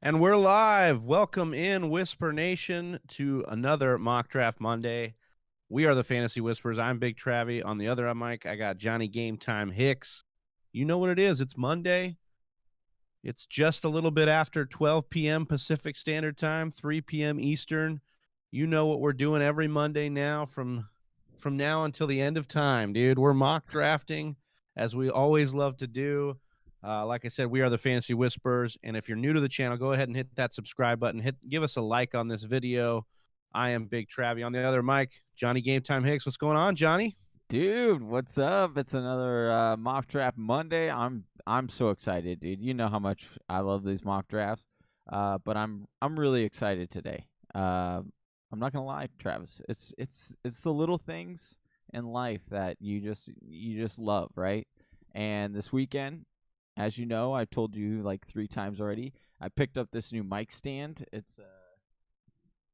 And we're live. Welcome in, Whisper Nation, to another Mock Draft Monday. We are the Fantasy Whispers. I'm Big Travie. On the other mic, I got Johnny Game Time Hicks. You know what it is. It's Monday. It's just a little bit after 12 p.m. Pacific Standard Time, 3 p.m. Eastern. You know what we're doing every Monday now from now until the end of time, dude. We're mock drafting, as we always love to do. Like I said, we are the Fantasy Whispers, and if you're new to the channel, go ahead and hit that subscribe button. Give us a like on this video. I am Big Travie. On the other mic, Johnny Game Time Hicks. What's going on, Johnny? Dude, what's up? It's another mock draft Monday. I'm so excited, dude. You know how much I love these mock drafts. But I'm really excited today. I'm not gonna lie, Travis. It's the little things in life that you just love, right? And this weekend, as you know, I've told you like 3 times already, I picked up this new mic stand. It's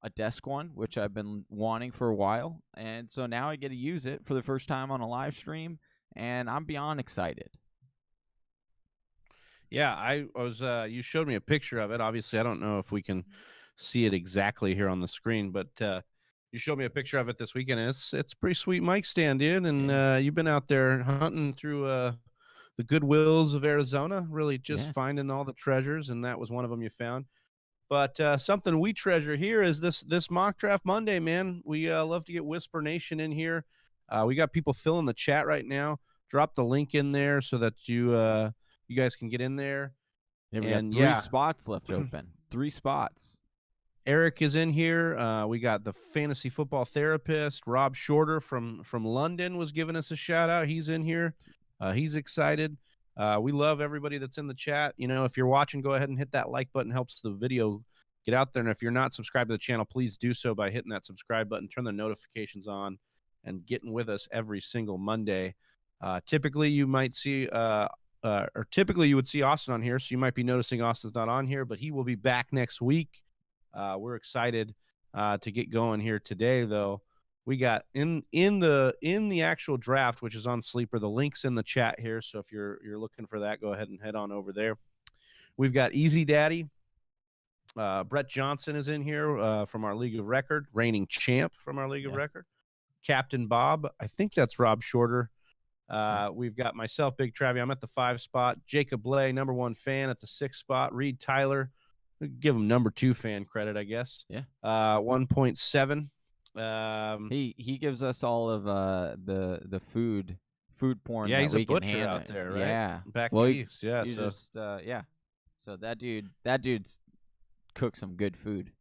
a desk one, which I've been wanting for a while. And so now I get to use it for the first time on a live stream, and I'm beyond excited. Yeah, I was. You showed me a picture of it. Obviously, I don't know if we can see it exactly here on the screen, but you showed me a picture of it this weekend. It's a pretty sweet mic stand, dude. And Yeah. you've been out there hunting through the Goodwills of Arizona, really just Yeah. finding all the treasures, and that was one of them you found. But something we treasure here is this mock draft Monday, man. We love to get Whisper Nation in here. We got people filling the chat right now. Drop the link in there so that you guys can get in there. Yeah, we got And 3 yeah, spots left open. 3 spots. Eric is in here. We got the fantasy football therapist Rob Shorter from London was giving us a shout out. He's in here. He's excited. We love everybody that's in the chat. You know, if you're watching, go ahead and hit that like button. Helps the video get out there. And if you're not subscribed to the channel, please do so by hitting that subscribe button. Turn the notifications on, and getting with us every single Monday. Typically, you might see. Or typically you would see Austin on here, so you might be noticing Austin's not on here, but he will be back next week. We're excited to get going here today, though. We got in the actual draft, which is on Sleeper. The link's in the chat here, so if you're looking for that, go ahead and head on over there. We've got Easy Daddy. Brett Johnson is in here from our League of Record, reigning champ from our League of Record. Captain Bob, I think that's Rob Shorter. We've got myself, Big Travie. I'm at the 5 spot. Jacob Bley, #1 fan at the 6 spot. Reed Tyler, give him #2 fan credit, I guess. Yeah. 1.7. He gives us all of the food porn. Yeah, that he's a we can butcher handle. out there, right? Yeah. Back Well, east. Yeah. you So just yeah. So that dude's cooks some good food.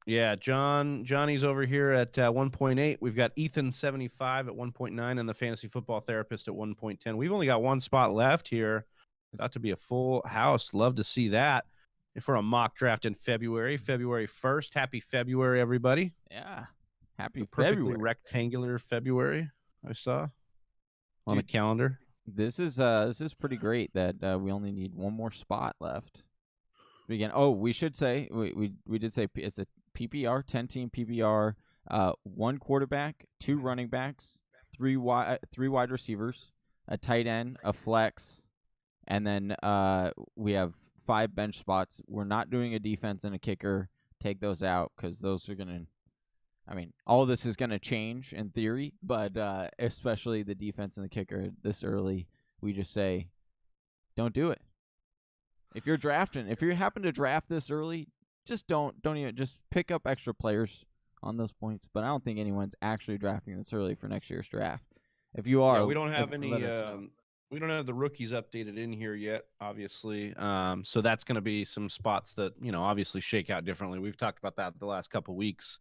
yeah, Johnny's over here at 1.8. We've got Ethan 75 at 1.9 and the fantasy football therapist at 1.10. We've only got 1 spot left here. Got to be a full house. Love to see that for a mock draft in February 1st. Happy February, everybody. Yeah. Happy The perfectly February. rectangular February I saw on a calendar. This is pretty great that we only need 1 more spot left. Again, we should say we did say it's a PPR, 10-team PPR, 1 quarterback, 2 running backs, 3 wide receivers, a tight end, a flex, and then we have 5 bench spots. We're not doing a defense and a kicker. Take those out because those are gonna. I mean, all this is gonna change in theory, but especially the defense and the kicker this early, we just say, don't do it. If you happen to draft this early, just don't even just pick up extra players on those points. But I don't think anyone's actually drafting this early for next year's draft. If you are, yeah, we don't have any. We don't have the rookies updated in here yet, obviously. So that's going to be some spots that obviously shake out differently. We've talked about that the last couple of weeks.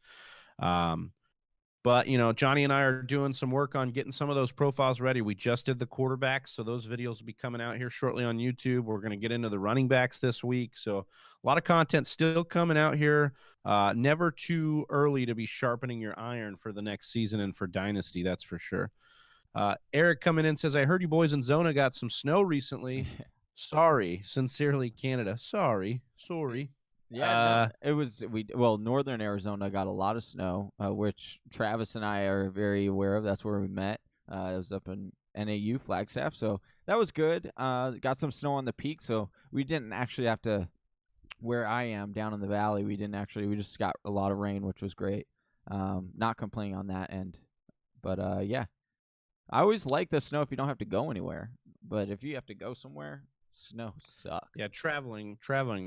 But Johnny and I are doing some work on getting some of those profiles ready. We just did the quarterbacks, so those videos will be coming out here shortly on YouTube. We're going to get into the running backs this week, so a lot of content still coming out here. Never too early to be sharpening your iron for the next season and for Dynasty, that's for sure. Eric coming in says, I heard you boys in Zona got some snow recently. Sorry. Sincerely, Canada. Sorry. Yeah, it was northern Arizona got a lot of snow, which Travis and I are very aware of. That's where we met. It was up in NAU Flagstaff, so that was good. Got some snow on the peak, so we didn't actually have to where I am down in the valley, we just got a lot of rain, which was great. Not complaining on that end, but yeah, I always like the snow if you don't have to go anywhere. But if you have to go somewhere, snow sucks. Yeah, traveling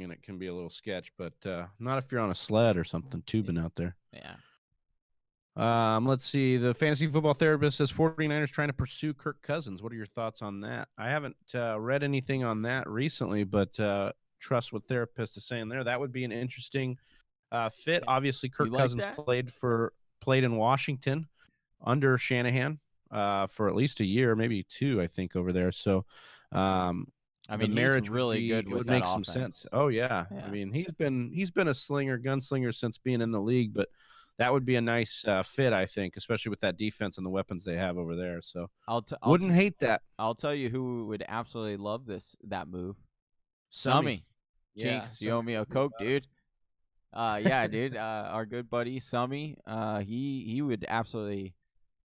in it can be a little sketch, but not if you're on a sled or something tubing out there. Yeah. Let's see. The fantasy football therapist says 49ers trying to pursue Kirk Cousins. What are your thoughts on that? I haven't read anything on that recently, but trust what therapist is saying there. That would be an interesting fit. Yeah. Obviously, Kirk like Cousins that? played in Washington under Shanahan for at least a year, maybe two, I think, over there. So I the mean, he's marriage really good with would that make some offense. sense. Oh yeah. Yeah. I mean, he's been a gunslinger since being in the league, but that would be a nice fit, I think, especially with that defense and the weapons they have over there. So wouldn't hate that. I'll tell you who would absolutely love that move. Summy. Jinx, you owe me a Coke, dude. Yeah, dude. Our good buddy Summy. He would absolutely,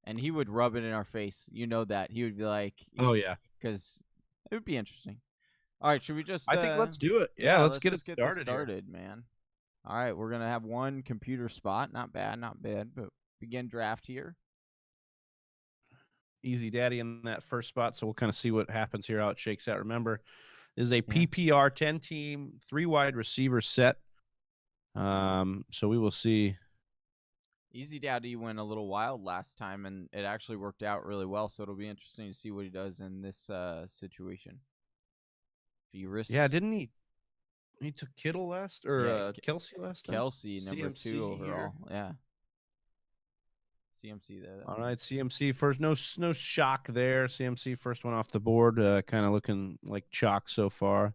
and he would rub it in our face. You know that he would be like, Oh yeah, because it would be interesting. All right, should we just? I think let's do it. Yeah, let's get it started. Started, man. All right, we're gonna have one computer spot. Not bad, but begin draft here. Easy Daddy in that first spot, so we'll kind of see what happens here, how it shakes out. Remember, this is a PPR 10-team, 3 wide receiver set. So we will see. Easy Daddy went a little wild last time, and it actually worked out really well. So it'll be interesting to see what he does in this situation. If he risks, didn't he? He took Kittle last, or Kelsey last time? Kelsey, number 2 overall. Here. Yeah. CMC there. All right, CMC first. No shock there. CMC first one off the board. Kind of looking like chalk so far.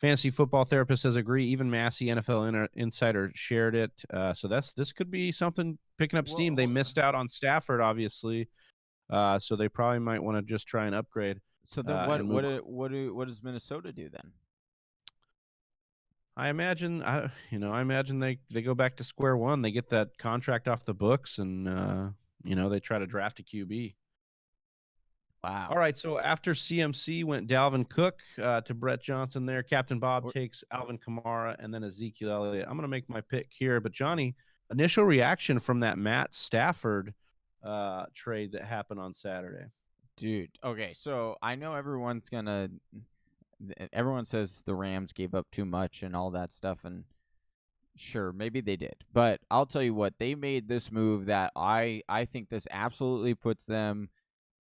Fantasy football therapist says agree. Even Massey NFL Insider shared it. So this could be something picking up steam. They missed out on Stafford, obviously. So they probably might want to just try and upgrade. So then what does Minnesota do then? I imagine they go back to square one. They get that contract off the books, and they try to draft a QB. Wow. All right, so after CMC went Dalvin Cook to Brett Johnson there. Captain Bob takes Alvin Kamara and then Ezekiel Elliott. I'm going to make my pick here, but Johnny, initial reaction from that Matt Stafford trade that happened on Saturday. Dude, okay, so I know everyone says the Rams gave up too much and all that stuff, and sure, maybe they did. But I'll tell you what, they made this move that I think this absolutely puts them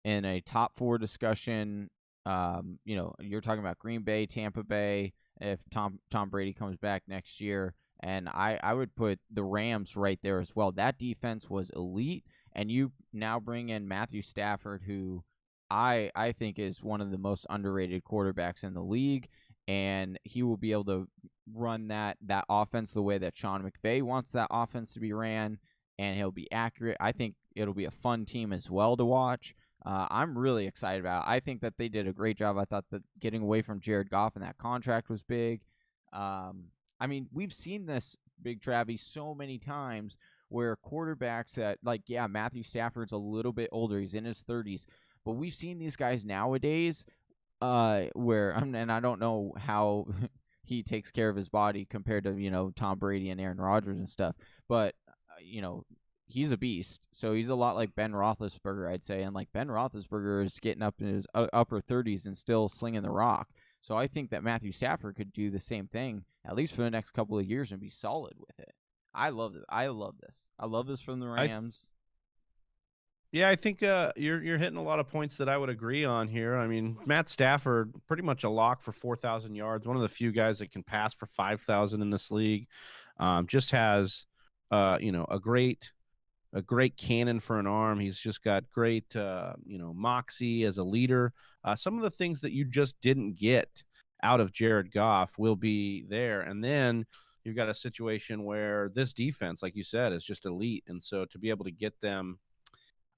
in a top 4 discussion. You're talking about Green Bay, Tampa Bay, if Tom Brady comes back next year, and I would put the Rams right there as well. That defense was elite, and you now bring in Matthew Stafford, who I think is one of the most underrated quarterbacks in the league, and he will be able to run that offense the way that Sean McVay wants that offense to be ran, and he'll be accurate. I think it'll be a fun team as well to watch. I'm really excited about it. I think that they did a great job. I thought that getting away from Jared Goff and that contract was big. I mean, we've seen this, Big Travie, so many times where quarterbacks that, Matthew Stafford's a little bit older. He's in his 30s. But we've seen these guys nowadays where, and I don't know how he takes care of his body compared to, Tom Brady and Aaron Rodgers and stuff. But, he's a beast. So he's a lot like Ben Roethlisberger, I'd say. And Ben Roethlisberger is getting up in his upper 30s and still slinging the rock. So I think that Matthew Stafford could do the same thing, at least for the next couple of years, and be solid with it. I love it. I love this. I love this from the Rams. I think you're hitting a lot of points that I would agree on here. I mean, Matt Stafford, pretty much a lock for 4,000 yards. One of the few guys that can pass for 5,000 in this league. Just has, a great cannon for an arm. He's just got great, moxie as a leader. Some of the things that you just didn't get out of Jared Goff will be there. And then you've got a situation where this defense, like you said, is just elite. And so to be able to get them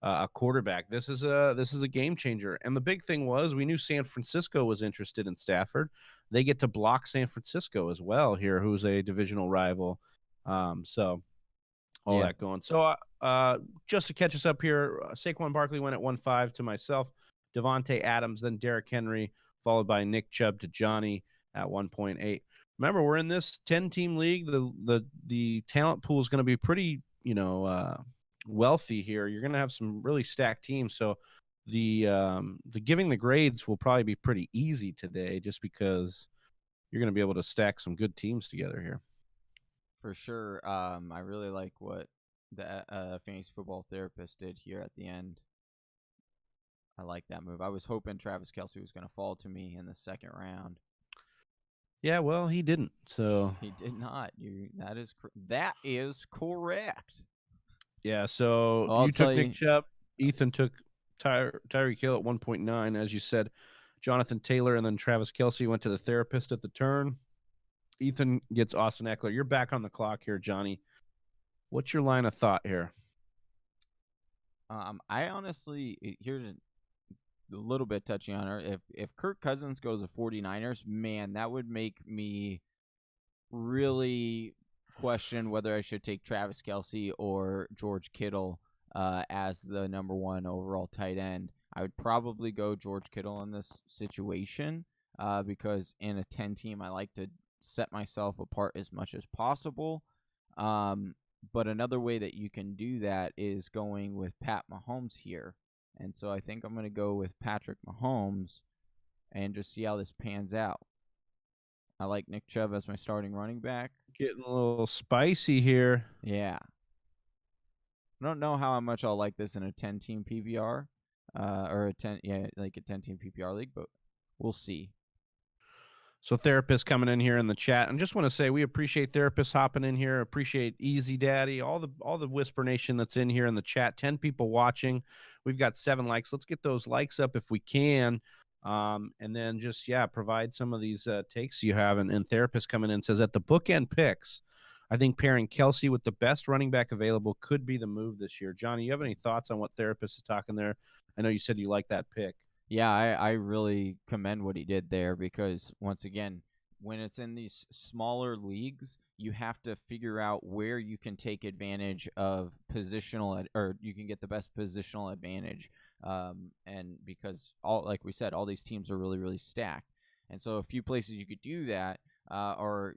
a quarterback, this is a game changer. And the big thing was, we knew San Francisco was interested in Stafford. They get to block San Francisco as well here, who's a divisional rival. So all that going. So just to catch us up here, Saquon Barkley went at 1.5 to myself, Devontae Adams, then Derrick Henry, followed by Nick Chubb to Johnny. at 1.8. Remember, we're in this 10-team league. The talent pool is going to be pretty, wealthy here. You're going to have some really stacked teams. So the giving the grades will probably be pretty easy today, just because you're going to be able to stack some good teams together here. For sure. I really like what the fantasy football therapist did here at the end. I like that move. I was hoping Travis Kelce was going to fall to me in the second round. Yeah, well, he didn't. So he did not. That is correct. Yeah, so Well, you took Nick Chubb. Ethan took Tyreek Hill at 1.9, as you said. Jonathan Taylor and then Travis Kelce went to the therapist at the turn. Ethan gets Austin Eckler. You're back on the clock here, Johnny. What's your line of thought here? I honestly, here's a little bit touching on her. If Kirk Cousins goes to 49ers, man, that would make me really question whether I should take Travis Kelce or George Kittle as the number one overall tight end. I would probably go George Kittle in this situation because in a 10 team, I like to set myself apart as much as possible. But another way that you can do that is going with Pat Mahomes here. And so I think I'm going to go with Patrick Mahomes and just see how this pans out. I like Nick Chubb as my starting running back. Getting a little spicy here. Yeah. I don't know how much I'll like this in a 10-team PPR or a 10-team PPR league, but we'll see. So therapists coming in here in the chat, and just want to say we appreciate therapists hopping in here. Appreciate Easy Daddy, all the Whisper Nation that's in here in the chat. 10 people watching. We've got 7 likes. Let's get those likes up if we can. And then just provide some of these takes you have. And therapists coming in says at the bookend picks, I think pairing Kelce with the best running back available could be the move this year. Johnny, you have any thoughts on what therapist is talking there? I know you said you like that pick. Yeah, I really commend what he did there because, once again, when it's in these smaller leagues, you have to figure out where you can take advantage of or you can get the best positional advantage. And because, like we said, all these teams are really, really stacked. And so a few places you could do that are,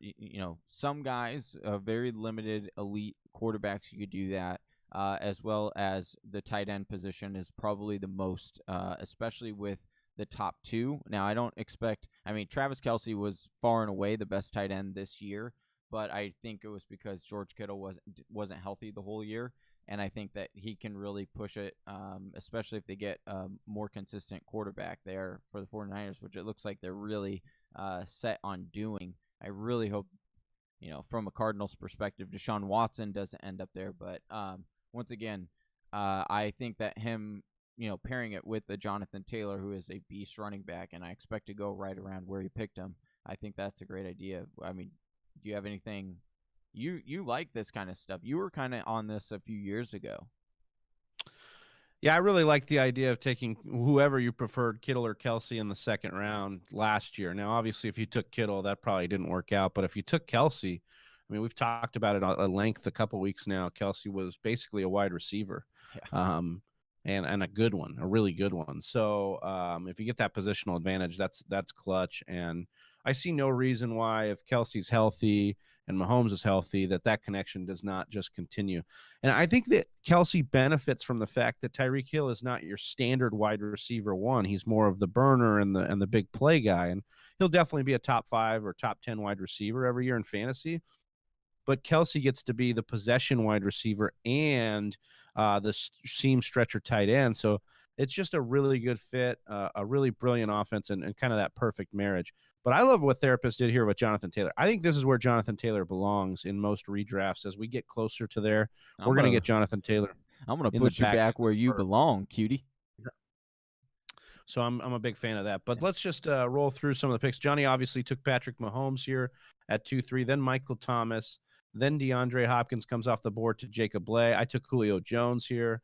some guys, very limited elite quarterbacks, you could do that. As well as the tight end position is probably the most, especially with the top 2. Now, Travis Kelce was far and away the best tight end this year, but I think it was because George Kittle wasn't healthy the whole year, and I think that he can really push it, especially if they get a more consistent quarterback there for the 49ers, which it looks like they're really set on doing. I really hope, from a Cardinals perspective, Deshaun Watson doesn't end up there, but once again, I think that him, pairing it with the Jonathan Taylor, who is a beast running back, and I expect to go right around where he picked him. I think that's a great idea. I mean, do you have anything? You like this kind of stuff. You were kind of on this a few years ago. Yeah, I really like the idea of taking whoever you preferred, Kittle or Kelce, in the second round last year. Now, obviously, if you took Kittle, that probably didn't work out. But if you took Kelce, I mean, we've talked about it at length a couple weeks now. Kelce was basically a wide receiver, and a good one, a really good one. So if you get that positional advantage, that's clutch. And I see no reason why, if Kelce's healthy and Mahomes is healthy, that connection does not just continue. And I think that Kelce benefits from the fact that Tyreek Hill is not your standard wide receiver one. He's more of the burner and the big play guy, and he'll definitely be a top 5 or top 10 wide receiver every year in fantasy. But Kelce gets to be the possession wide receiver and the seam stretcher tight end. So it's just a really good fit, a really brilliant offense, and kind of that perfect marriage. But I love what therapists did here with Jonathan Taylor. I think this is where Jonathan Taylor belongs in most redrafts. As we get closer to there, we're going to get Jonathan Taylor. I'm going to put you back where you belong, cutie. So I'm a big fan of that. But let's just roll through some of the picks. Johnny obviously took Patrick Mahomes here at 2-3, then Michael Thomas, then DeAndre Hopkins comes off the board to Jacob Bley. I took Julio Jones here.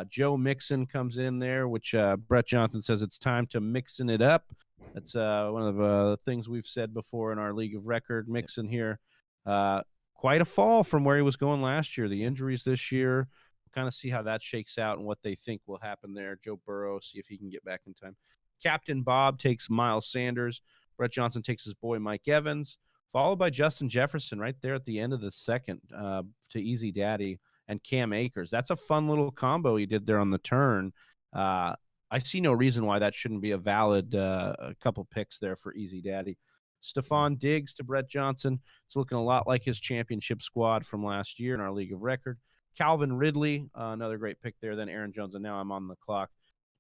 Joe Mixon comes in there, which Brett Johnson says it's time to mixing it up. That's one of the things we've said before in our League of Record. Mixon here. Quite a fall from where he was going last year. The injuries this year. Kind of see how that shakes out and what they think will happen there. Joe Burrow, see if he can get back in time. Captain Bob takes Miles Sanders. Brett Johnson takes his boy Mike Evans, followed by Justin Jefferson right there at the end of the second to Easy Daddy and Cam Akers. That's a fun little combo he did there on the turn. I see no reason why that shouldn't be a valid a couple picks there for Easy Daddy. Stephon Diggs to Brett Johnson. It's looking a lot like his championship squad from last year in our league of record. Calvin Ridley, another great pick there. Then Aaron Jones, and now I'm on the clock.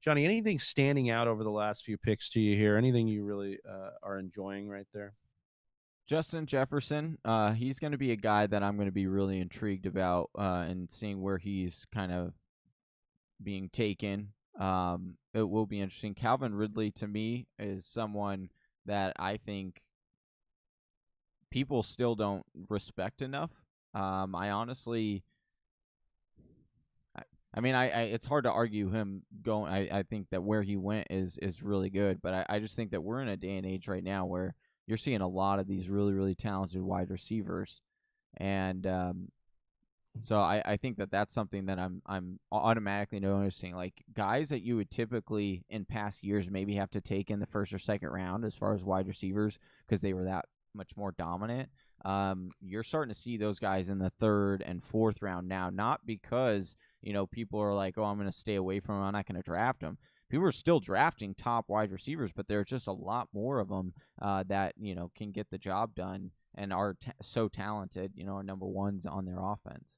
Johnny, anything standing out over the last few picks to you here? Anything you really are enjoying right there? Justin Jefferson, he's going to be a guy that I'm going to be really intrigued about and seeing where he's kind of being taken. It will be interesting. Calvin Ridley, to me, is someone that I think people still don't respect enough. I honestly, I mean, I it's hard to argue him going. I think that where he went is really good, but I just think that we're in a day and age right now where you're seeing a lot of these really, really talented wide receivers, and so I think that that's something that I'm automatically noticing. Like guys that you would typically in past years maybe have to take in the first or second round as far as wide receivers because they were that much more dominant. You're starting to see those guys in the third and fourth round now, not because people are like, oh, I'm going to stay away from them, I'm not going to draft them. People are still drafting top wide receivers, but there's just a lot more of them that can get the job done and are so talented. Are number ones on their offense.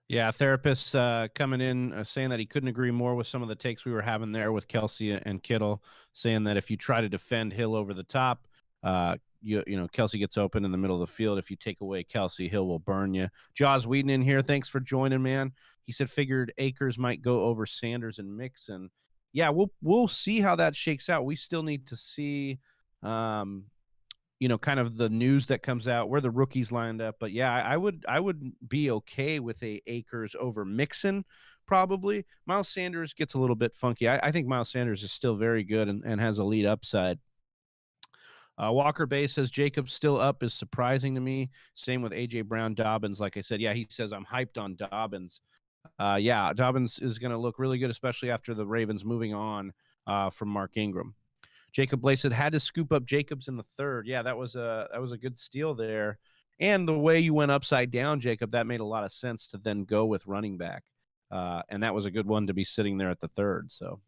Yeah, therapist coming in saying that he couldn't agree more with some of the takes we were having there with Kelsey and Kittle, saying that if you try to defend Hill over the top, Kelsey gets open in the middle of the field. If you take away Kelsey, Hill will burn you. Jaws Whedon in here. Thanks for joining, man. He said figured Akers might go over Sanders and Mixon. Yeah, we'll see how that shakes out. We still need to see kind of the news that comes out where the rookies lined up. But yeah, I would be okay with a Akers over Mixon probably. Miles Sanders gets a little bit funky. I think Miles Sanders is still very good and has a lead upside. Walker Bay says Jacobs still up is surprising to me. Same with A.J. Brown, Dobbins. Like I said, yeah, he says I'm hyped on Dobbins. Yeah, Dobbins is going to look really good, especially after the Ravens moving on from Mark Ingram. Jacob Blay said had to scoop up Jacobs in the third. Yeah, that was a good steal there. And the way you went upside down, Jacob, that made a lot of sense to then go with running back. And that was a good one to be sitting there at the third. So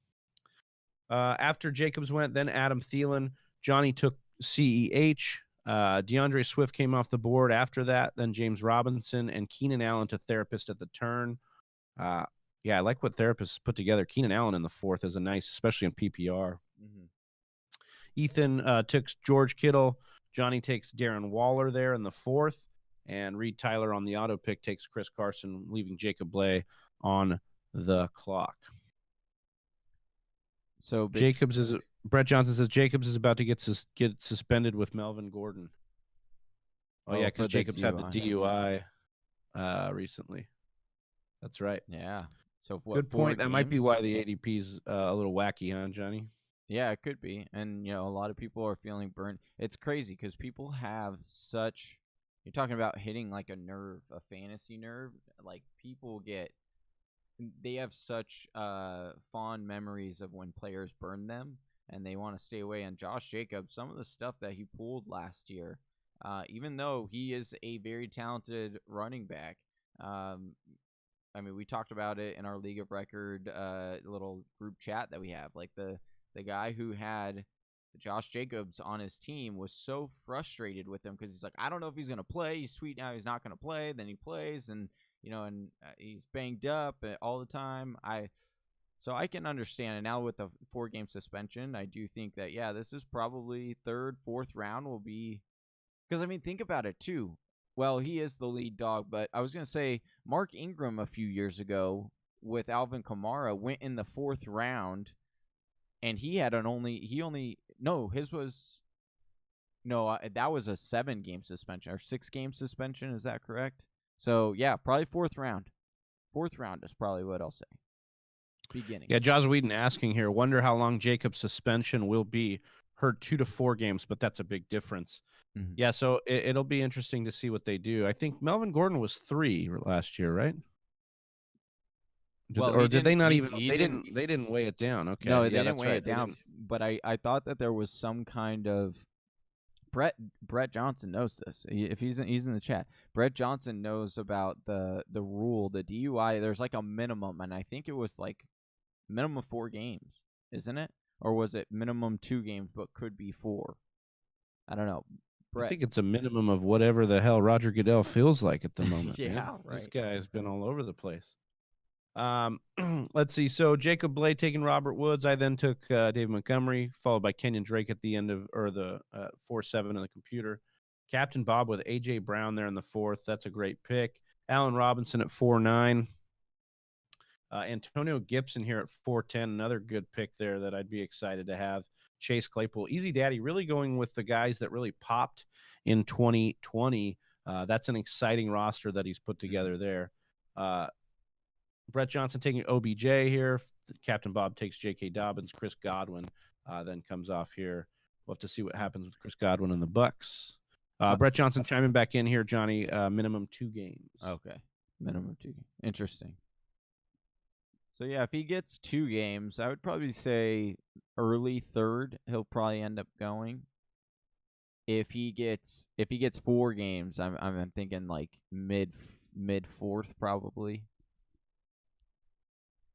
after Jacobs went, then Adam Thielen. Johnny took CEH. DeAndre Swift came off the board after that. Then James Robinson and Keenan Allen to therapist at the turn. Yeah, I like what therapists put together. Keenan Allen in the fourth is a nice, especially in PPR. Mm-hmm. Ethan took George Kittle. Johnny takes Darren Waller there in the fourth. And Reed Tyler on the auto pick takes Chris Carson, leaving Jacob Blay on the clock. So Brett Johnson says Jacobs is about to get suspended with Melvin Gordon. Oh yeah, because Jacobs had the DUI recently. That's right. Yeah. So good point. That might be why the ADP's a little wacky, huh, Johnny? Yeah, it could be. And a lot of people are feeling burned. It's crazy because people have such. You're talking about hitting like a nerve, a fantasy nerve. Like people they have such fond memories of when players burn them, and they want to stay away. And Josh Jacobs, some of the stuff that he pulled last year, even though he is a very talented running back, I mean, we talked about it in our League of Record little group chat that we have. Like the guy who had Josh Jacobs on his team was so frustrated with him because he's like, I don't know if he's going to play. He's sweet now. He's not going to play. Then he plays, and he's banged up all the time. So I can understand. And now with the 4-game suspension, I do think that, yeah, this is probably third, fourth round will be – because, I mean, think about it, too. Well, he is the lead dog, but I was going to say Mark Ingram a few years ago with Alvin Kamara went in the fourth round, and that was a 7-game suspension or 6-game suspension. Is that correct? So, yeah, probably fourth round. Fourth round is probably what I'll say. Beginning. Yeah, Josh Whedon asking here, wonder how long Jacob's suspension will be. Heard 2 to 4 games, but that's a big difference. Mm-hmm. Yeah, so it'll be interesting to see what they do. I think Melvin Gordon was 3 last year, right? Well, Or he did they didn't. not even? He They didn't. didn't. They didn't weigh it down. No, Okay, they yeah, didn't that's weigh right. it They down. didn't. But I thought that there was some kind of Brett Johnson knows this. If he's in the chat, Brett Johnson knows about the rule, the DUI. There's like a minimum, and I think it was like minimum 4 games, isn't it? Or was it minimum 2 games, but could be 4? I don't know. I Brett. think it's a minimum of whatever the hell Roger Goodell feels like at the moment, man. Yeah, This right. guy's been all over the place. Let's see. So Jacob Bley taking Robert Woods. I then took Dave Montgomery, followed by Kenyon Drake at the end of, or the 4-7 on the computer. Captain Bob with AJ Brown there in the 4th. That's a great pick. Allen Robinson at 4-9. Antonio Gibson here at 4-10. Another good pick there that I'd be excited to have. Chase Claypool, Easy Daddy, really going with the guys that really popped in 2020. That's an exciting roster that he's put together there. Brett Johnson taking OBJ here. Captain Bob takes J.K. Dobbins. Chris Godwin then comes off here. We'll have to see what happens with Chris Godwin and the Bucks. Brett Johnson chiming back in here, Johnny. Minimum 2 games. Okay, minimum 2 games. Interesting. So yeah, if he gets 2 games, I would probably say early 3rd. He'll probably end up going. If he gets 4 games, I'm thinking like mid 4th probably.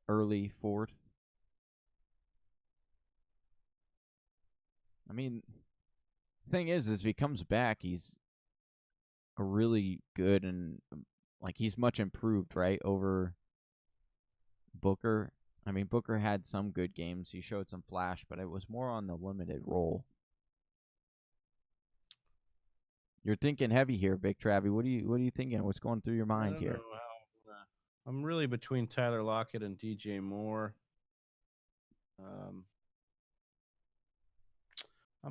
Early 4th. I mean, the thing is if he comes back, he's a really good and like he's much improved, right, over Booker. I mean, Booker had some good games. He showed some flash, but it was more on the limited role. You're thinking heavy here, Big Travie. What are you thinking? What's going through your mind here? I'm really between Tyler Lockett and DJ Moore. I'm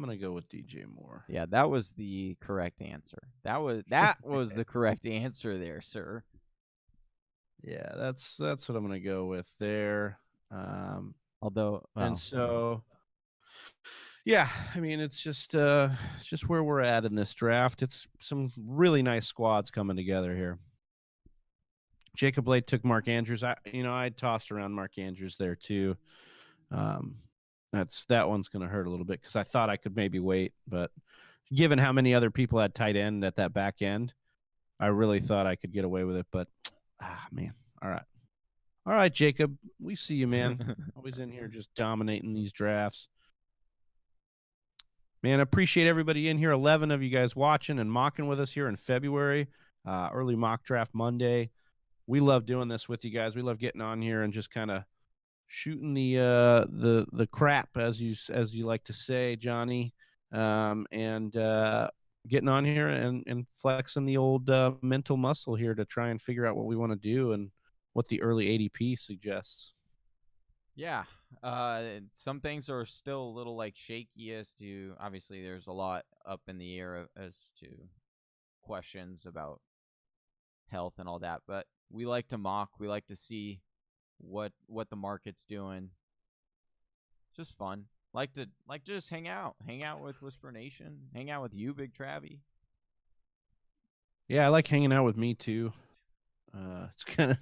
gonna go with DJ Moore. Yeah, that was the correct answer. That was the correct answer there, sir. Yeah, that's what I'm gonna go with there. Although, and so, yeah, I mean, it's just where we're at in this draft. It's some really nice squads coming together here. Jacob Blade took Mark Andrews. I tossed around Mark Andrews there too. That one's going to hurt a little bit because I thought I could maybe wait, but given how many other people had tight end at that back end, I really thought I could get away with it. But man, all right, Jacob, we see you, man. Always in here just dominating these drafts. Man, I appreciate everybody in here. 11 of you guys watching and mocking with us here in February, early mock draft Monday. We love doing this with you guys. We love getting on here and just kind of shooting the crap, as you like to say, Johnny, and getting on here and flexing the old mental muscle here to try and figure out what we want to do and what the early ADP suggests. Yeah, some things are still a little like shaky as to, obviously there's a lot up in the air as to questions about health and all that, but we like to mock. We like to see what the market's doing. Just fun. Like to just hang out with Whisper Nation, hang out with you, Big Travie. Yeah, I like hanging out with me too. It's kind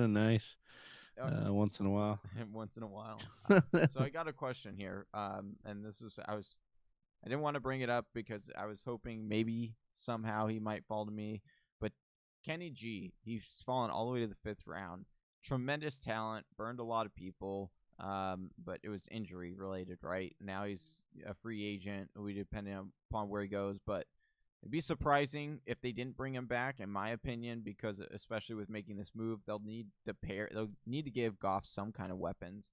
of nice once in a while. Once in a while. So I got a question here, and this is I didn't want to bring it up because I was hoping maybe somehow he might fall to me, but Kenny G, he's fallen all the way to the 5th round. Tremendous talent, burned a lot of people, but it was injury related, right? Now he's a free agent. We depending upon where he goes, but it'd be surprising if they didn't bring him back, in my opinion, because especially with making this move, they'll need to give Goff some kind of weapons.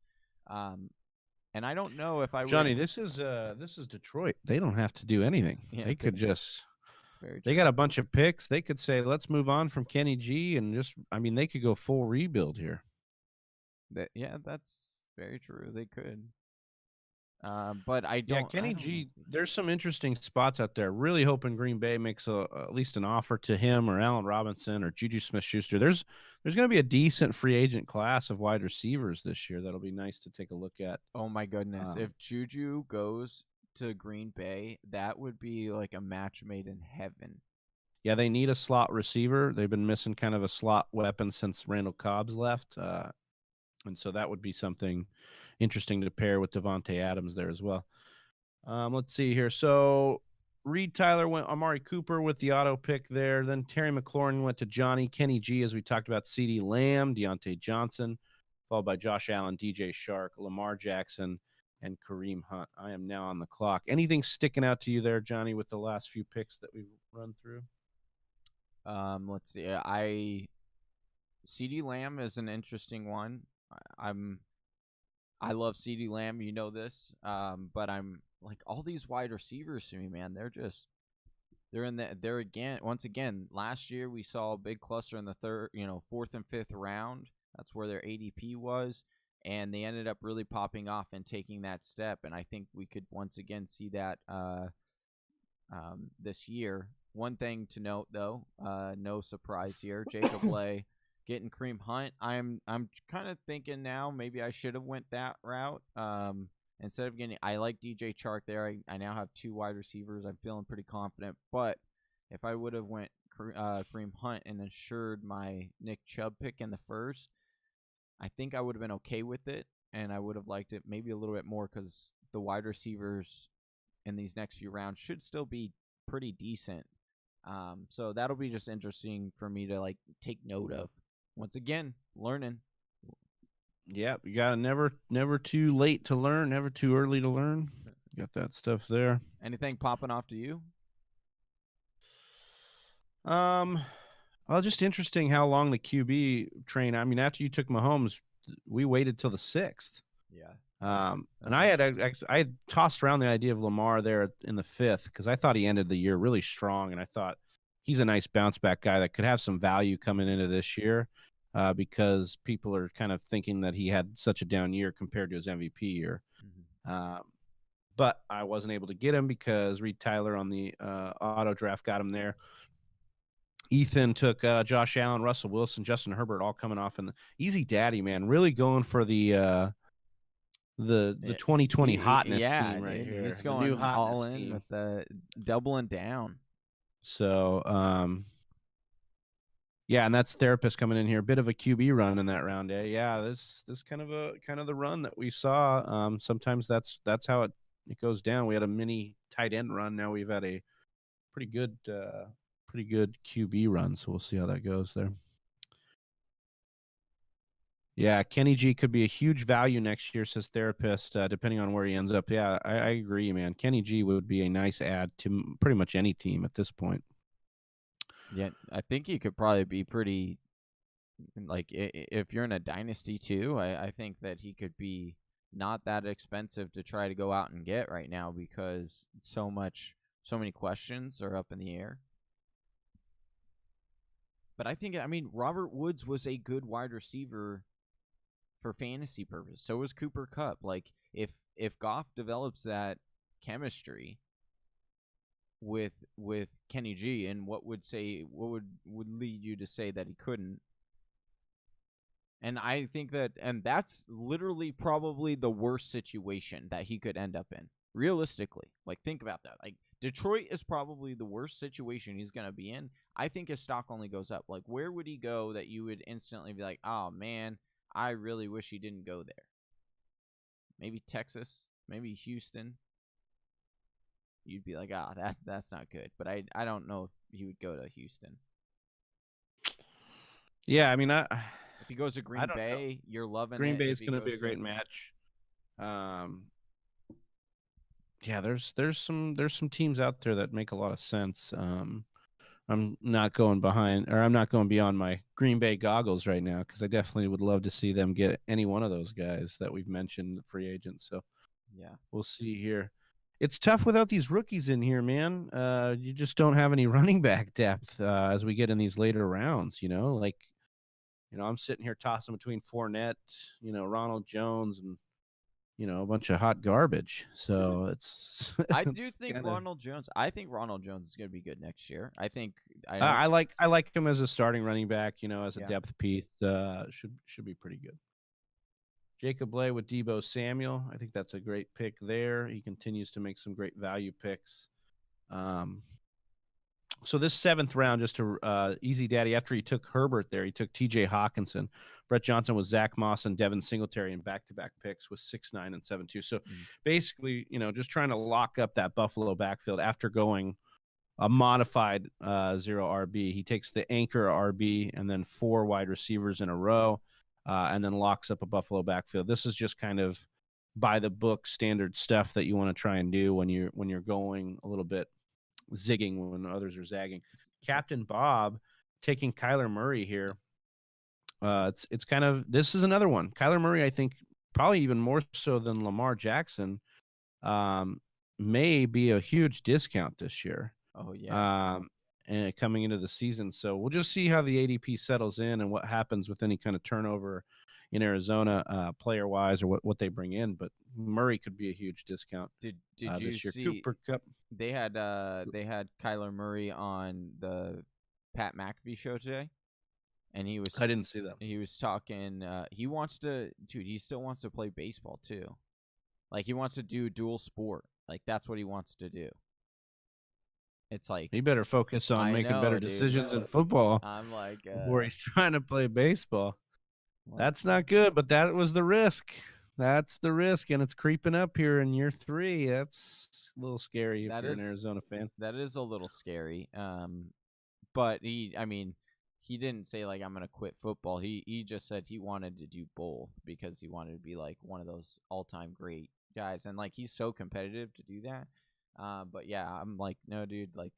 And I don't know if Johnny, this is Detroit. They don't have to do anything. Yeah, they could just. Very They got a bunch of picks. They could say, let's move on from Kenny G and they could go full rebuild here. Yeah, that's very true. They could. But I don't. Yeah, Kenny G, there's some interesting spots out there. Really hoping Green Bay makes at least an offer to him or Allen Robinson or Juju Smith-Schuster. There's going to be a decent free agent class of wide receivers this year. That'll be nice to take a look at. Oh, my goodness. If Juju goes to Green Bay, that would be like a match made in heaven. Yeah, they need a slot receiver. They've been missing kind of a slot weapon since Randall Cobb's left. And so that would be something interesting to pair with Devontae Adams there as well. Let's see here. So Reed Tyler went Amari Cooper with the auto pick there. Then Terry McLaurin went to Johnny. Kenny G, as we talked about, CeeDee Lamb, Deontay Johnson, followed by Josh Allen, DJ Shark, Lamar Jackson, and Kareem Hunt. I am now on the clock. Anything sticking out to you there, Johnny, with the last few picks that we've run through? Let's see. CeeDee Lamb is an interesting one. I love CeeDee Lamb, you know this. But I'm like all these wide receivers to me, man. They're again. Once again, last year we saw a big cluster in the fourth and fifth round. That's where their ADP was, and they ended up really popping off and taking that step. And I think we could once again see that this year. One thing to note, though, no surprise here, Jacob Bley getting Kareem Hunt. I'm kind of thinking now maybe I should have went that route. Instead of I like DJ Chark there. I now have 2 wide receivers. I'm feeling pretty confident. But if I would have went Kareem Hunt and ensured my Nick Chubb pick in the first, I think I would have been okay with it, and I would have liked it maybe a little bit more because the wide receivers in these next few rounds should still be pretty decent. So that'll be just interesting for me to take note of. Once again, learning. Yep, you got to never too late to learn, never too early to learn. You got that stuff there. Anything popping off to you? Well, just interesting how long the QB train. I mean, after you took Mahomes, we waited till the 6th. Yeah. And I had tossed around the idea of Lamar there in the 5th because I thought he ended the year really strong, and I thought he's a nice bounce back guy that could have some value coming into this year because people are kind of thinking that he had such a down year compared to his MVP year. Mm-hmm. But I wasn't able to get him because Reed Tyler on the auto draft got him there. Ethan took Josh Allen, Russell Wilson, Justin Herbert, all coming off in the easy daddy, man. Really going for the 2020 hotness team right here. He's the going new hotness all in team. with the doubling down. So, yeah, and that's Therapist coming in here. A bit of a QB run in that round, eh? Yeah, this kind of the run that we saw. Sometimes that's how it goes down. We had a mini tight end run. Now we've had a pretty good QB run. So we'll see how that goes there. Yeah, Kenny G could be a huge value next year, says Therapist, depending on where he ends up. Yeah, I agree, man. Kenny G would be a nice add to pretty much any team at this point. Yeah, I think he could probably be pretty, if you're in a dynasty too, I think that he could be not that expensive to try to go out and get right now because so many questions are up in the air. But I mean, Robert Woods was a good wide receiver for fantasy purposes. So was Cooper Kupp. Like if Goff develops that chemistry with Kenny G, and what would lead you to say that he couldn't? And I think and that's literally probably the worst situation that he could end up in. Realistically, think about that. Detroit is probably the worst situation he's going to be in. I think his stock only goes up. Where would he go that you would instantly be like, oh man, I really wish he didn't go there? Maybe Texas, maybe Houston. You'd be like, that's not good. But I don't know if he would go to Houston. Yeah, I mean, if he goes to Green Bay, you're loving Green it. Bay is going to be a great match. Yeah, there's some teams out there that make a lot of sense. I'm not going beyond my Green Bay goggles right now because I definitely would love to see them get any one of those guys that we've mentioned, free agents. So yeah, we'll see here. It's tough without these rookies in here, man. You just don't have any running back depth as we get in these later rounds. I'm sitting here tossing between Fournette, Ronald Jones, and a bunch of hot garbage. So it's. I do think Ronald Jones. I think Ronald Jones is going to be good next year. I think I like him as a starting running back. As a depth piece, should be pretty good. Jacob Bley with Deebo Samuel. I think that's a great pick there. He continues to make some great value picks. So this 7th round, just to easy daddy, after he took Herbert there, he took T.J. Hawkinson. Brett Johnson was Zach Moss and Devin Singletary in back-to-back picks with 6'9" and 7'2". So basically, just trying to lock up that Buffalo backfield after going a modified 0 RB. He takes the anchor RB and then 4 wide receivers in a row, and then locks up a Buffalo backfield. This is just kind of by the book standard stuff that you want to try and do when you're going a little bit zigging when others are zagging. Captain Bob taking Kyler Murray here. It's kind of, this is another one. Kyler Murray, I think, probably even more so than Lamar Jackson, may be a huge discount this year. Oh yeah. And coming into the season, so we'll just see how the ADP settles in and what happens with any kind of turnover in Arizona, player wise, or what they bring in. But Murray could be a huge discount. Did you this year. see Cooper Kupp. they had Kyler Murray on the Pat McAfee show today, and I didn't see that. He was talking. He wants to, dude. He still wants to play baseball too. Like he wants to do dual sport. Like that's what he wants to do. It's like he better focus on making better decisions in football. I'm like, before he's trying to play baseball. That's not good, but that was the risk. That's the risk, and it's creeping up here in year 3. That's a little scary if you're an Arizona fan. That is a little scary. But he didn't say like I'm gonna quit football. He just said he wanted to do both because he wanted to be like one of those all-time great guys, and like he's so competitive to do that. But yeah, I'm like, no, dude. Like,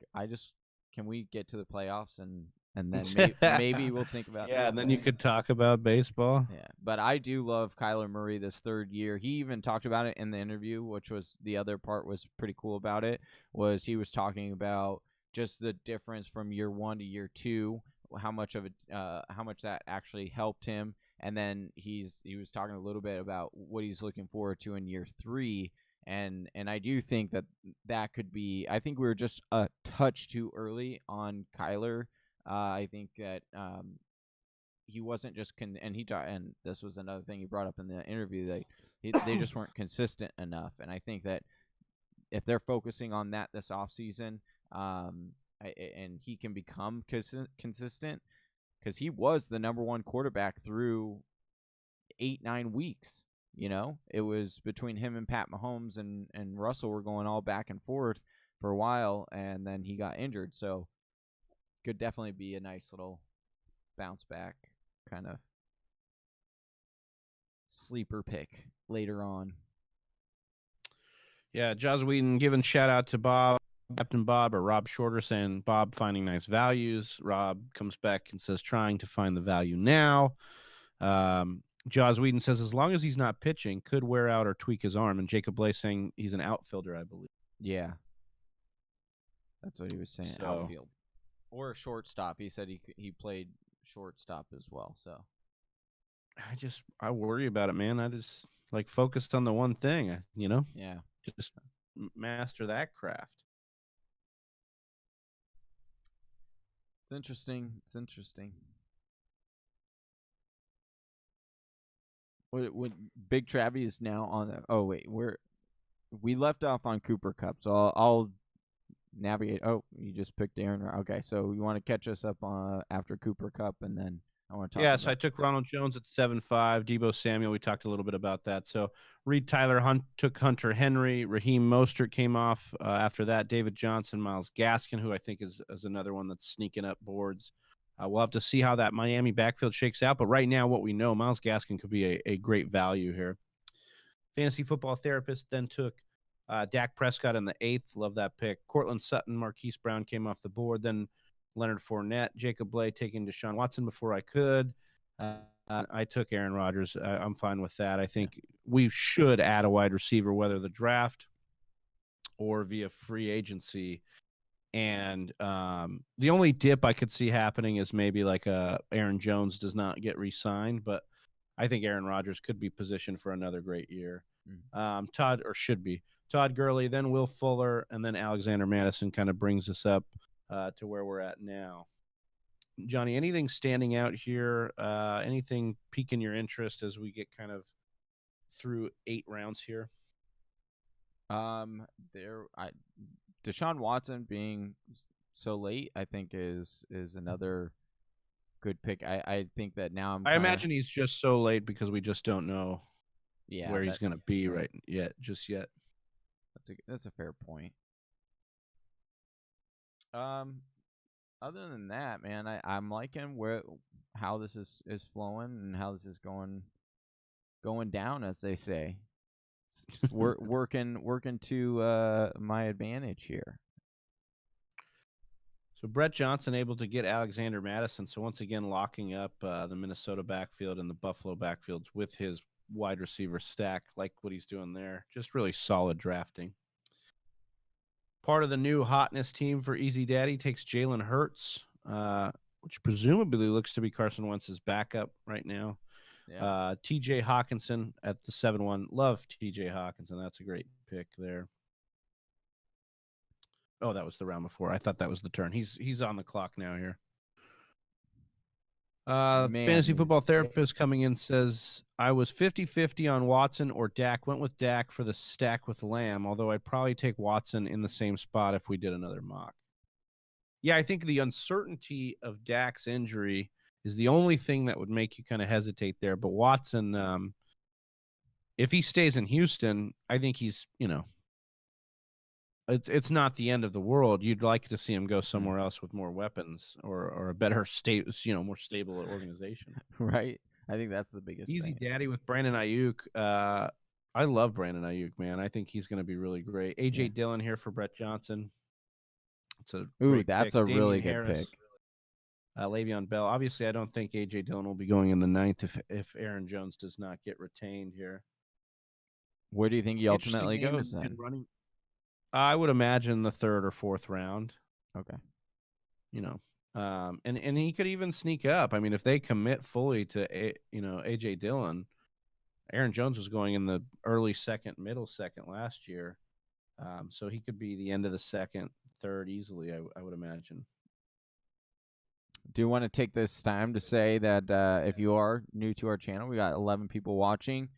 can we get to the playoffs and then maybe we'll think about and then you could talk about baseball. Yeah, but I do love Kyler Murray this 3rd year. He even talked about it in the interview, which was the other part was pretty cool about it. Was he was talking about just the difference from year 1 to year 2, how much that actually helped him, and then he was talking a little bit about what he's looking forward to in year 3. And I do think that could be. I think we were just a touch too early on Kyler. I think that he wasn't just and this was another thing he brought up in the interview, that they just weren't consistent enough. And I think that if they're focusing on that this offseason, and he can become consistent, because he was the number 1 quarterback through 8-9 weeks. It was between him and Pat Mahomes and Russell were going all back and forth for a while, and then he got injured. So could definitely be a nice little bounce back kind of sleeper pick later on. Yeah, Joss Whedon giving shout out to Bob, Captain Bob, or Rob Shorter, saying Bob finding nice values. Rob comes back and says trying to find the value now. Joss Whedon says as long as he's not pitching, could wear out or tweak his arm. And Jacob Bley saying he's an outfielder, I believe. Yeah, that's what he was saying. Outfield or shortstop. He said he played shortstop as well. So I worry about it, man. I just like focused on the one thing, Yeah, just master that craft. It's interesting. What Big Travie is now on. Oh wait, we left off on Cooper Kupp, so I'll navigate. Oh, you just picked Aaron. Okay, so you want to catch us up after Cooper Kupp, and then I want to talk. Yeah, so I took Ronald Jones at 7.5. Deebo Samuel, we talked a little bit about that. So Reed Tyler took Hunter Henry. Raheem Mostert came off after that. David Johnson, Myles Gaskin, who I think is another one that's sneaking up boards. We'll have to see how that Miami backfield shakes out. But right now, what we know, Myles Gaskin could be a great value here. Fantasy Football Therapist then took Dak Prescott in the 8th. Love that pick. Cortland Sutton, Marquise Brown came off the board. Then Leonard Fournette, Jacob Bley taking Deshaun Watson before I could. I took Aaron Rodgers. I'm fine with that. I think we should add a wide receiver, whether the draft or via free agency. And the only dip I could see happening is maybe like Aaron Jones does not get re-signed, but I think Aaron Rodgers could be positioned for another great year. Todd Gurley, then Will Fuller, and then Alexander Madison kind of brings us up to where we're at now. Johnny, anything standing out here? Anything piquing your interest as we get kind of through 8 rounds here? Deshaun Watson being so late, I think is another good pick. I think that now I'm I kind of imagine he's just so late because we just don't know yeah where he's going to be just yet. that's a fair point. Um, other than that, man, I'm liking how this is flowing and how this is going down, as they say. It's working to my advantage here. So Brett Johnson able to get Alexander Madison. So once again, locking up the Minnesota backfield and the Buffalo backfields with his wide receiver stack. Like what he's doing there. Just really solid drafting. Part of the new hotness team for Easy Daddy takes Jalen Hurts, which presumably looks to be Carson Wentz's backup right now. Yeah. TJ Hawkinson at the 7-1. Love TJ Hawkinson. That's a great pick there. Oh, that was the round before. I thought that was the turn. He's on the clock now here. Man, Fantasy football he's therapist coming in says, I was 50-50 on Watson or Dak. Went with Dak for the stack with Lamb, although I'd probably take Watson in the same spot if we did another mock. Yeah, I think the uncertainty of Dak's injury is the only thing that would make you kind of hesitate there. But Watson, if he stays in Houston, I think he's, it's not the end of the world. You'd like to see him go somewhere else with more weapons or a better state, more stable organization. right. I think that's the biggest Easy thing. Daddy with Brandon Ayuk. I love Brandon Ayuk, man. I think he's going to be really great. AJ Dillon here for Brett Johnson. It's a that's pick. a Damian really Harris, good pick. Le'Veon Bell. Obviously, I don't think AJ Dillon will be going in the 9th if Aaron Jones does not get retained here. Where do you think he ultimately goes then? Running. I would imagine the 3rd or 4th round. Okay. And he could even sneak up. I mean, if they commit fully to AJ Dillon, Aaron Jones was going in the early 2nd, middle 2nd last year, so he could be the end of the 2nd, 3rd easily. I would imagine. Do you want to take this time to say that if you are new to our channel, we got 11 people watching.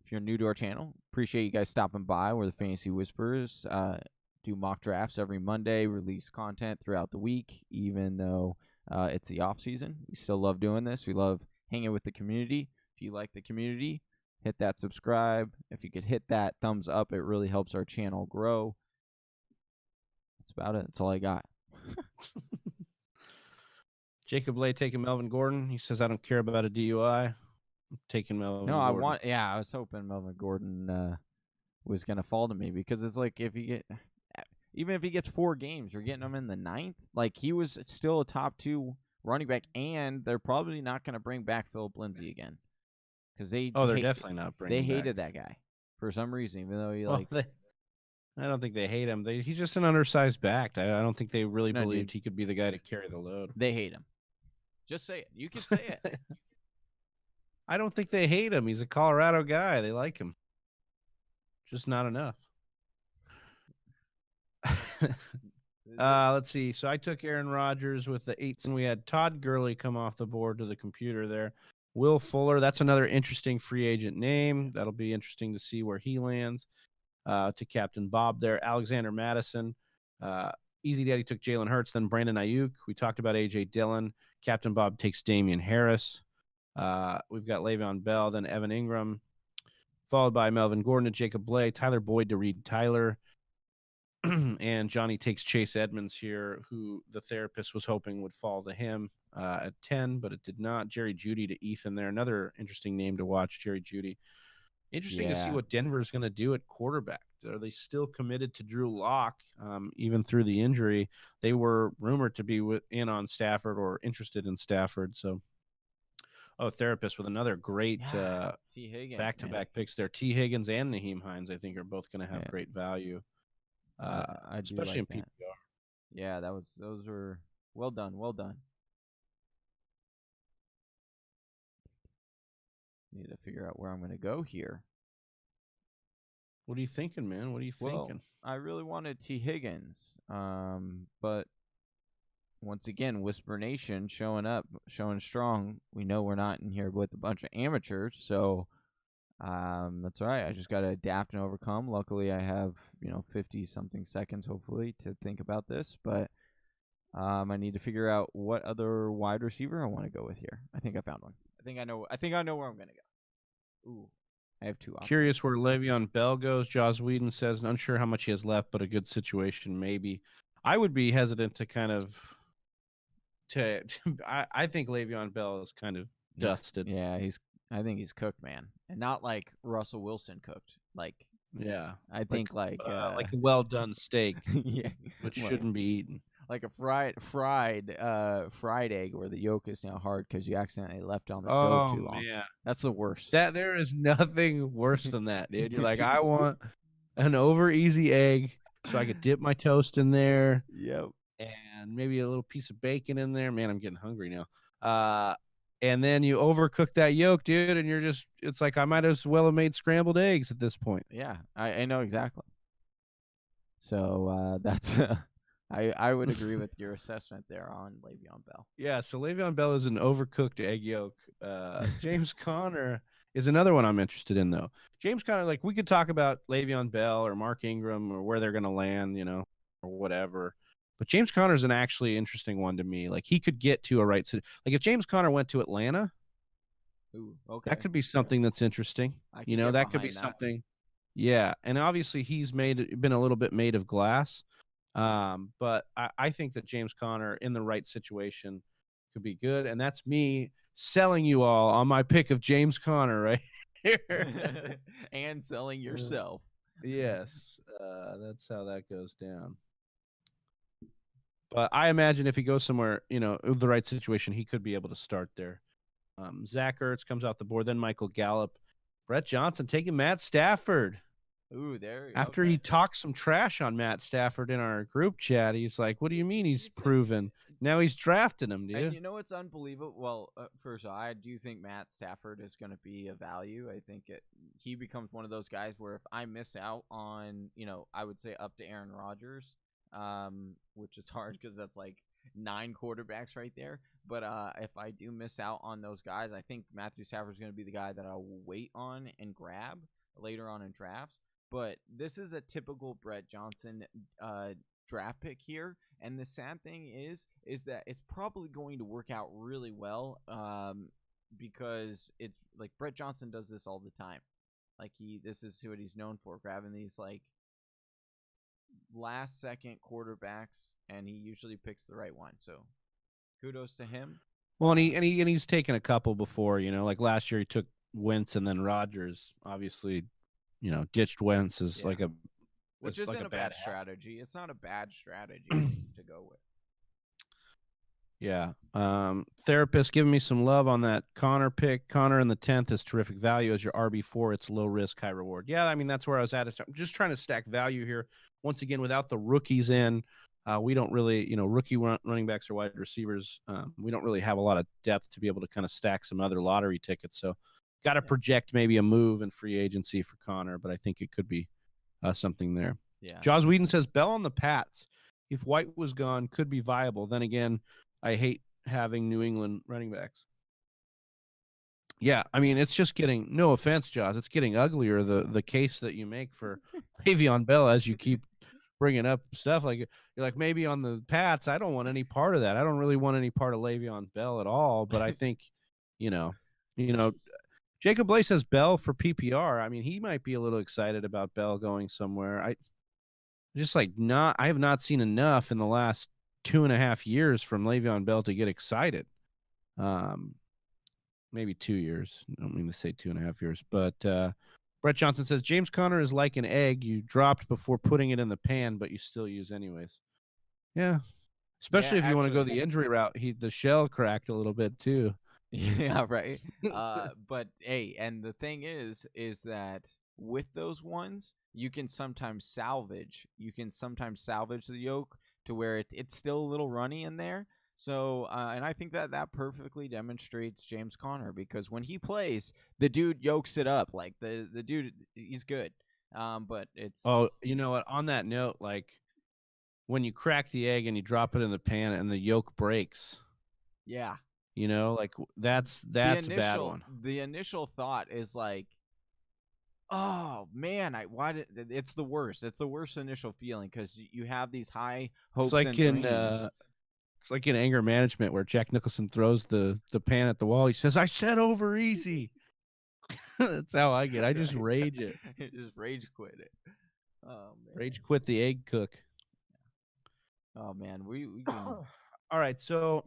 If you're new to our channel, appreciate you guys stopping by. We're the Fantasy Whisperers. Do mock drafts every Monday, release content throughout the week, even though it's the off season. We still love doing this. We love hanging with the community. If you like the community, hit that subscribe. If you could hit that thumbs up, it really helps our channel grow. That's about it. That's all I got. Jacob Bley taking Melvin Gordon. He says, I don't care about a DUI. I'm taking Melvin Gordon. I was hoping Melvin Gordon was going to fall to me because it's like even if he gets 4 games, you're getting him in the 9th. Like, he was still a top 2 running back, and they're probably not going to bring back Philip Lindsay again. Because they're definitely not bringing They hated that guy for some reason, even though I don't think they hate him. He's just an undersized back. I don't think they really believed he could be the guy to carry the load. They hate him. Just say it. You can say it. I don't think they hate him. He's a Colorado guy. They like him. Just not enough. Let's see. So I took Aaron Rodgers with the 8th, and we had Todd Gurley come off the board to the computer there. Will Fuller, that's another interesting free agent name. That'll be interesting to see where he lands. To Captain Bob there. Alexander Madison. Easy Daddy took Jalen Hurts, then Brandon Ayuk. We talked about A.J. Dillon. Captain Bob takes Damian Harris. We've got Le'Veon Bell, then Evan Ingram, followed by Melvin Gordon to Jacob Bley, Tyler Boyd to Reed Tyler, and Johnny takes Chase Edmonds here, who the therapist was hoping would fall to him at 10, but it did not. Jerry Jeudy to Ethan there. Another interesting name to watch, Jerry Jeudy. Interesting to see what Denver's going to do at quarterback. Are they still committed to Drew Lock, even through the injury? They were rumored to be in on Stafford or interested in Stafford. So, therapist with another great back-to-back picks there. T. Higgins and Naheem Hines, I think, are both going to have great value, especially in PPR. Yeah, those were well done. Well done. Need to figure out where I'm going to go here. What are you thinking, man? What are you thinking? I really wanted T. Higgins, but once again, Whisper Nation showing up, showing strong. We know we're not in here with a bunch of amateurs, so that's all right. I just got to adapt and overcome. Luckily, I have 50-something seconds, hopefully, to think about this. But I need to figure out what other wide receiver I want to go with here. I think I found one. I think I know. I think I know where I'm gonna go. Ooh, I have two options. Curious where Le'Veon Bell goes. Joss Whedon says, unsure how much he has left, but a good situation maybe. I would be hesitant to kind of I think Le'Veon Bell is kind of dusted. I think he's cooked, man, and not like Russell Wilson cooked. Like, Yeah, I think like a well done steak, yeah, which shouldn't be eaten. like a fried egg where the yolk is now hard because you accidentally left it on the stove Oh too long. man, That's the worst. that there is nothing worse than that, dude. You're like, I want an over easy egg so I could dip my toast in there. Yep. And maybe a little piece of bacon in there. Man, I'm getting hungry now. And then you overcook that yolk, dude, and it's like I might as well have made scrambled eggs at this point. Yeah, I know exactly. So that's I would agree with your assessment there on Le'Veon Bell. Yeah, so Le'Veon Bell is an overcooked egg yolk. James Conner is another one I'm interested in, though. James Conner, like we could talk about Le'Veon Bell or Mark Ingram or where they're going to land, or whatever. But James Conner is an actually interesting one to me. Like he could get to a right city. Like if James Conner went to Atlanta, Ooh, okay, that could be something that's interesting. That could be something. Yeah, and obviously he's been a little bit made of glass. But I think that James Conner in the right situation could be good, and that's me selling you all on my pick of James Conner right here. And selling yourself. Yes, that's how that goes down. But I imagine if he goes somewhere, the right situation, he could be able to start there. Zach Ertz comes off the board, then Michael Gallup. Brett Johnson taking Matt Stafford. Ooh, there. After he talked some trash on Matt Stafford in our group chat, he's like, "What do you mean he's proven?" Now he's drafting him, dude. And you know what's unbelievable? Well, first of all, I do think Matt Stafford is going to be a value. I think he becomes one of those guys where if I miss out on, I would say up to Aaron Rodgers, which is hard because that's like 9 quarterbacks right there. But if I do miss out on those guys, I think Matthew Stafford is going to be the guy that I'll wait on and grab later on in drafts. But this is a typical Brett Johnson draft pick here, and the sad thing is that it's probably going to work out really well, because it's like Brett Johnson does this all the time. Like this is what he's known for, grabbing these like last second quarterbacks, and he usually picks the right one. So kudos to him. Well, and he's taken a couple before, like last year he took Wentz and then Rodgers. Obviously, ditched Wentz is like a which isn't like a bad strategy. It's not a bad strategy to go with. Yeah. Therapist giving me some love on that Connor pick. Connor in the 10th is terrific value as your RB4. It's low risk, high reward. Yeah, I mean, that's where I was at. I'm just trying to stack value here. Once again, without the rookies in, we don't really, rookie running backs or wide receivers. We don't really have a lot of depth to be able to kind of stack some other lottery tickets. So got to project maybe a move in free agency for Connor, but I think it could be something there. Yeah. Jaws Whedon says Bell on the Pats. If White was gone, could be viable. Then again, I hate having New England running backs. Yeah, I mean, it's just getting, no offense, Jaws, it's getting uglier, the case that you make for Le'Veon Bell as you keep bringing up stuff. Like, you're like, maybe on the Pats, I don't want any part of that. I don't really want any part of Le'Veon Bell at all, but I think, Jacob Bley says Bell for PPR. I mean, he might be a little excited about Bell going somewhere. I have not seen enough in the last 2.5 years from Le'Veon Bell to get excited. Maybe 2 years. I don't mean to say 2.5 years, but Brett Johnson says James Conner is like an egg you dropped before putting it in the pan, but you still use anyways. Yeah, especially if you want to go the injury route. The shell cracked a little bit too. Yeah, right. But hey, and the thing is that with those ones, you can sometimes salvage the yolk to where it's still a little runny in there. So, and I think that perfectly demonstrates James Conner, because when he plays, the dude yolks it up. Like the dude, he's good. But it's, oh, you know what? On that note, like when you crack the egg and you drop it in the pan and the yolk breaks. Yeah. Like that's a bad one. The initial thought is like, oh man, it's the worst. It's the worst initial feeling because you have these high hopes and dreams. It's like in anger management where Jack Nicholson throws the pan at the wall. He says, "I said over easy." That's how I get. I just rage it. Just rage quit it. Oh man. Rage quit the egg cook. Oh man, we can. All right, so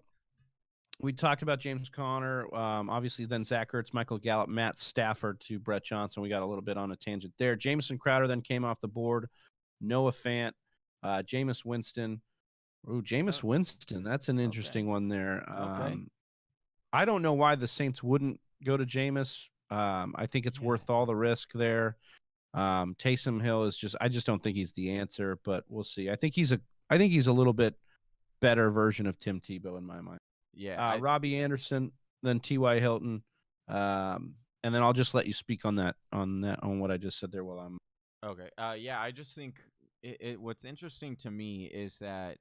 we talked about James Conner. Obviously, then Zach Ertz, Michael Gallup, Matt Stafford to Brett Johnson. We got a little bit on a tangent there. Jamison Crowder then came off the board. Noah Fant, Jameis Winston. Ooh, Jameis Winston. That's an interesting one there. Okay. I don't know why the Saints wouldn't go to Jameis. I think it's worth all the risk there. Taysom Hill is I just don't think he's the answer, but we'll see. I think he's a little bit better version of Tim Tebow in my mind. Yeah. Robbie Anderson, then T.Y. Hilton, and then I'll just let you speak on what I just said there while I'm. Okay. Yeah, I just think what's interesting to me is that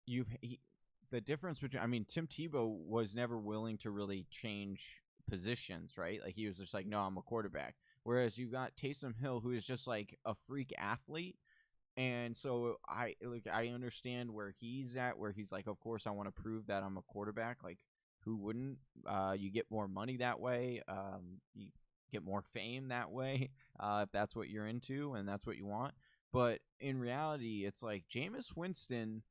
the difference between. I mean, Tim Tebow was never willing to really change positions, right? Like he was just like, no, I'm a quarterback. Whereas you got Taysom Hill, who is just like a freak athlete. And so I understand where he's at, where he's like, of course, I want to prove that I'm a quarterback. Like, who wouldn't? You get more money that way. You get more fame that way, if that's what you're into and that's what you want. But in reality, it's like Jameis Winston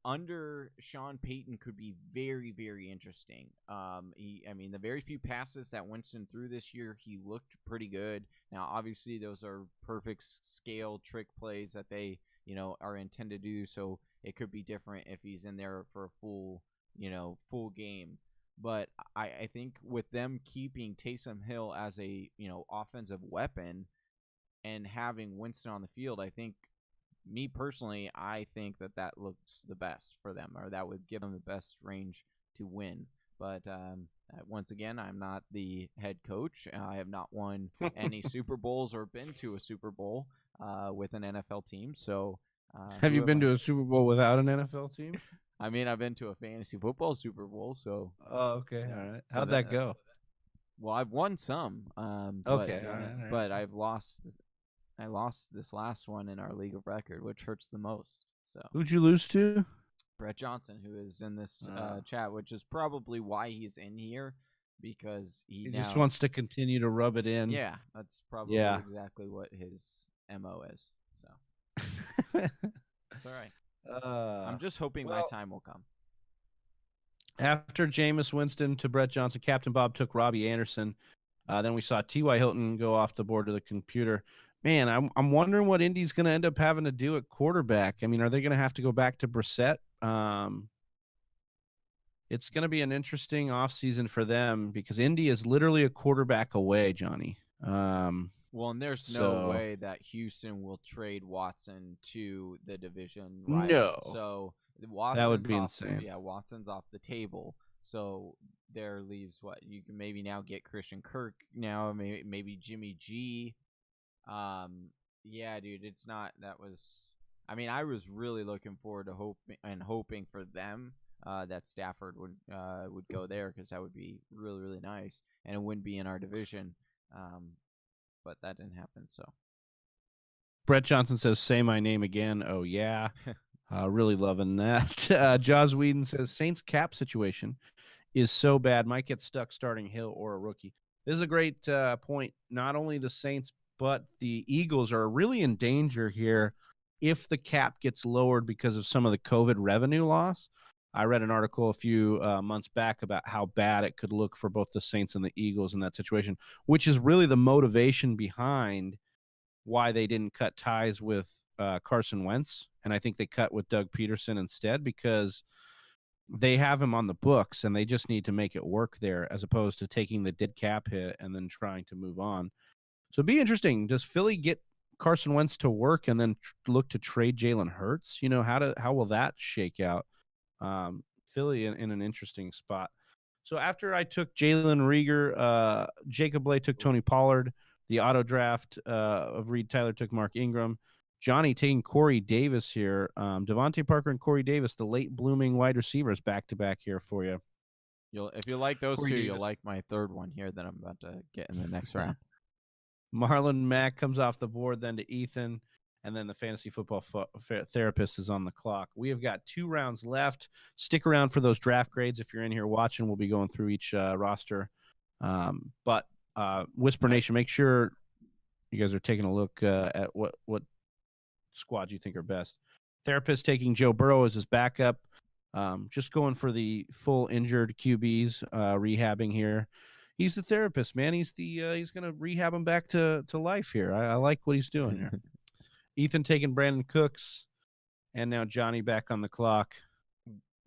under Sean Payton could be very, very interesting. The very few passes that Winston threw this year, he looked pretty good. Now, obviously, those are perfect scale trick plays that they, are intended to do. So it could be different if he's in there for a full game. But I think with them keeping Taysom Hill as a, offensive weapon and having Winston on the field, I think me personally, I think that looks the best for them, or that would give them the best range to win. But once again, I'm not the head coach. I have not won any Super Bowls or been to a Super Bowl with an NFL team. So, have you been to a Super Bowl without an NFL team? I mean, I've been to a fantasy football Super Bowl. So. Oh, okay, all right. How'd that go? Well, I've won some. Okay, all right. But I've lost. I lost this last one in our league of record, which hurts the most. So who'd you lose to? Brett Johnson, who is in this chat, which is probably why he's in here, because he now just wants to continue to rub it in. Yeah, that's probably exactly what his MO is. So it's all right. I'm just hoping my time will come. After Jameis Winston to Brett Johnson, Captain Bob took Robbie Anderson. Then we saw T.Y. Hilton go off the board to the computer. Man, I'm wondering what Indy's going to end up having to do at quarterback. I mean, are they going to have to go back to Brissett? It's going to be an interesting offseason for them because Indy is literally a quarterback away, Johnny. Well, and there's no way that Houston will trade Watson to the division rival. No. So Watson's that would be insane. Yeah, Watson's off the table. So there leaves what you can maybe now get Christian Kirk now, maybe Jimmy G. Yeah, dude, it's not. That was. I mean, I was really looking forward to hoping for them that Stafford would go there because that would be really, really nice, and it wouldn't be in our division. But that didn't happen. So. Brett Johnson says, "Say my name again." Oh yeah, really loving that. Jaws Whedon says, "Saints cap situation is so bad, might get stuck starting Hill or a rookie." This is a great point. Not only the Saints, but the Eagles are really in danger here if the cap gets lowered because of some of the COVID revenue loss. I read an article a few months back about how bad it could look for both the Saints and the Eagles in that situation, which is really the motivation behind why they didn't cut ties with Carson Wentz. And I think they cut with Doug Peterson instead because they have him on the books and they just need to make it work there as opposed to taking the dead cap hit and then trying to move on. So it'd be interesting. Does Philly get Carson Wentz to work and then look to trade Jalen Hurts? How will that shake out? Philly in an interesting spot. So after I took Jalen Rieger, Jacob Bley took Tony Pollard. The auto draft of Reed Tyler took Mark Ingram. Johnny taking Corey Davis here. Devontae Parker and Corey Davis, the late blooming wide receivers, back to back here for you. If you like those two, you'll like my third one here that I'm about to get in the next round. Marlon Mack comes off the board then to Ethan. and then the fantasy football therapist is on the clock. We have got 2 rounds left. Stick around for those draft grades. If you're in here watching, we'll be going through each roster. But Whisper Nation, make sure you guys are taking a look at what squads you think are best. Therapist taking Joe Burrow as his backup. Just going for the full injured QBs, rehabbing here. He's the therapist, man. He's gonna rehab him back to life here. I like what he's doing here. Ethan taking Brandon Cooks, and now Johnny back on the clock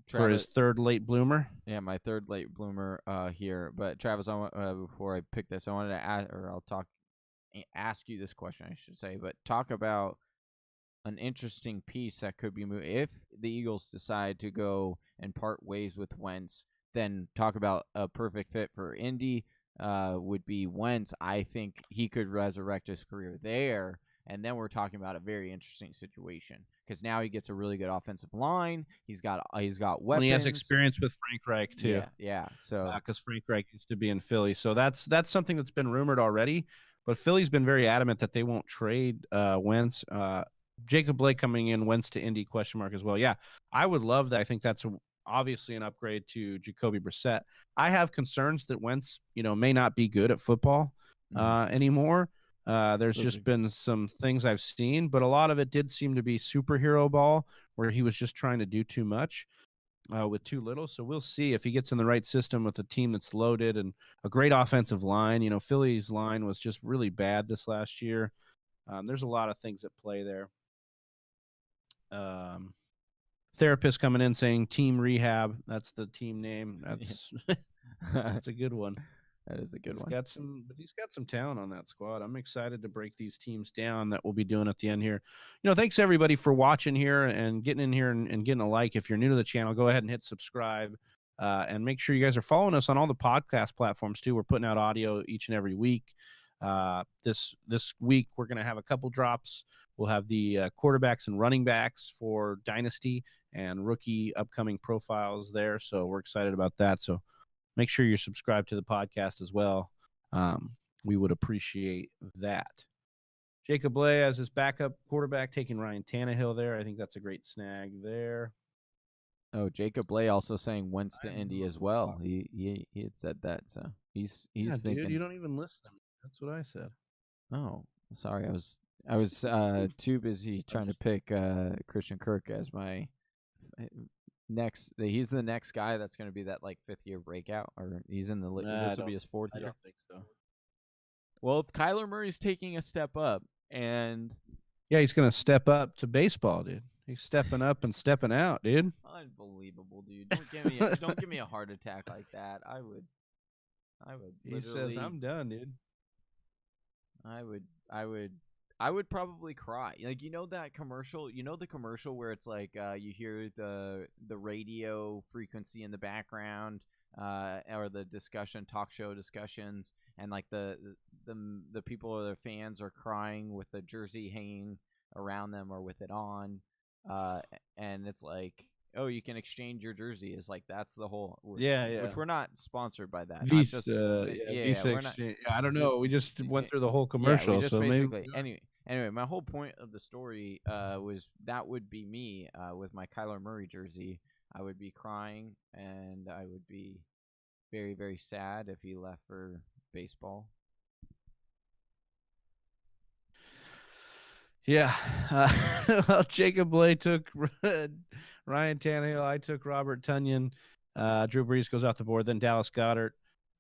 for his third late bloomer. Yeah, my third late bloomer here. But Travis, before I pick this, I wanted to ask you this question, I should say, but talk about an interesting piece that could be moved if the Eagles decide to go and part ways with Wentz. Then talk about a perfect fit for Indy would be Wentz. I think he could resurrect his career there, and then we're talking about a very interesting situation because now he gets a really good offensive line. He's got weapons. And he has experience with Frank Reich too. Yeah. So because Frank Reich used to be in Philly, so that's something that's been rumored already. But Philly's been very adamant that they won't trade Wentz. Jacob Bley coming in, Wentz to Indy ? As well. Yeah, I would love that. I think that's obviously an upgrade to Jacoby Brissett. I have concerns that Wentz, may not be good at football anymore. There's just been some things I've seen, but a lot of it did seem to be superhero ball where he was just trying to do too much with too little. So we'll see if he gets in the right system with a team that's loaded and a great offensive line. Philly's line was just really bad this last year. There's a lot of things at play there. Therapist coming in saying team rehab. That's the team name. That's that's a good one. That is a good one. He's got some talent on that squad. I'm excited to break these teams down that we'll be doing at the end here. Thanks everybody for watching here and getting in here and getting a like. If you're new to the channel, go ahead and hit subscribe. And make sure you guys are following us on all the podcast platforms too. We're putting out audio each and every week. This week we're going to have a couple drops. We'll have the quarterbacks and running backs for Dynasty and rookie upcoming profiles there. So we're excited about that. So make sure you're subscribed to the podcast as well. We would appreciate that. Jacob Bley as his backup quarterback, taking Ryan Tannehill there. I think that's a great snag there. Oh, Jacob Bley also saying Wentz to Indy as well. He had said that, so he's thinking. Dude, you don't even listen to me. That's what I said. Oh, sorry. I was too busy trying to pick Christian Kirk as my next. He's the next guy that's going to be that like 5th year breakout, or he's in the. This will be his 4th year. I don't think so. Well, if Kyler Murray's taking a step up, and yeah, he's going to step up to baseball, dude. He's stepping up and stepping out, dude. Unbelievable, dude. Don't give me a heart attack like that. I would. He says, "I'm done, dude." I would probably cry. Like, that commercial, the commercial where it's like you hear the radio frequency in the background, or the talk show discussions, and like the people or their fans are crying with the jersey hanging around them or with it on, and it's like, oh, you can exchange your jersey. Is like that's the whole which we're not sponsored by that. Visa, we're not, I don't know. We just went through the whole commercial. Just so basically anyway, my whole point of the story was that would be me with my Kyler Murray jersey. I would be crying and I would be very, very sad if he left for baseball. Yeah. Well, Jacob Bley took Ryan Tannehill. I took Robert Tonyan. Drew Brees goes off the board. Then Dallas Goedert,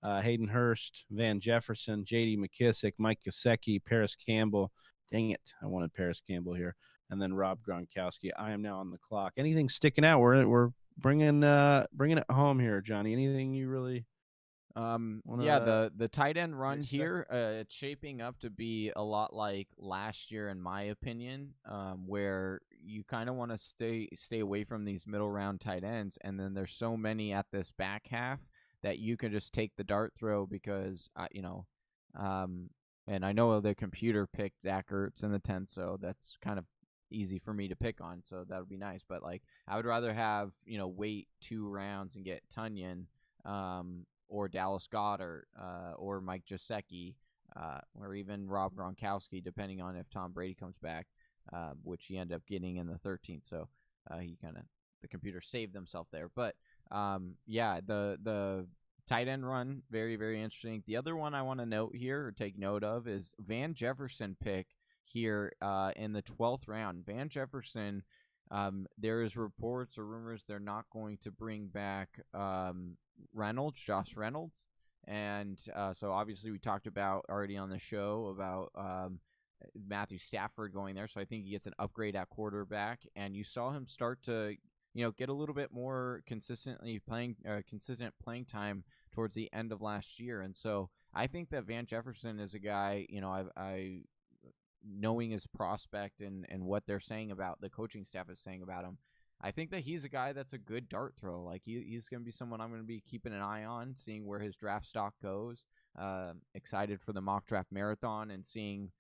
Hayden Hurst, Van Jefferson, J.D. McKissick, Mike Gesicki, Paris Campbell. Dang it. I wanted Paris Campbell here. And then Rob Gronkowski. I am now on the clock. Anything sticking out? We're bringing it home here, Johnny. Anything you really... the tight end run here, it's shaping up to be a lot like last year, in my opinion, where you kind of want to stay away from these middle round tight ends, and then there's so many at this back half that you can just take the dart throw because and I know the computer picked Zach Ertz in the 10th, so that's kind of easy for me to pick on, so that would be nice. But like, I would rather have wait 2 rounds and get Tonyan, or Dallas Goedert, or Mike Gesicki, or even Rob Gronkowski, depending on if Tom Brady comes back, which he ended up getting in the 13th. So the computer saved himself there. But yeah, the tight end run, very, very interesting. The other one I want to note here or take note of is Van Jefferson pick here in the 12th round. Van Jefferson, there is reports or rumors they're not going to bring back Josh Reynolds. And so obviously we talked about already on the show about Matthew Stafford going there. So I think he gets an upgrade at quarterback. And you saw him start to get a little bit more consistent playing time towards the end of last year. And so I think that Van Jefferson is a guy, I knowing his prospect and what they're saying about the coaching staff is saying about him, I think that he's a guy that's a good dart throw. Like he's going to be someone I'm going to be keeping an eye on, seeing where his draft stock goes. Excited for the mock draft marathon and seeing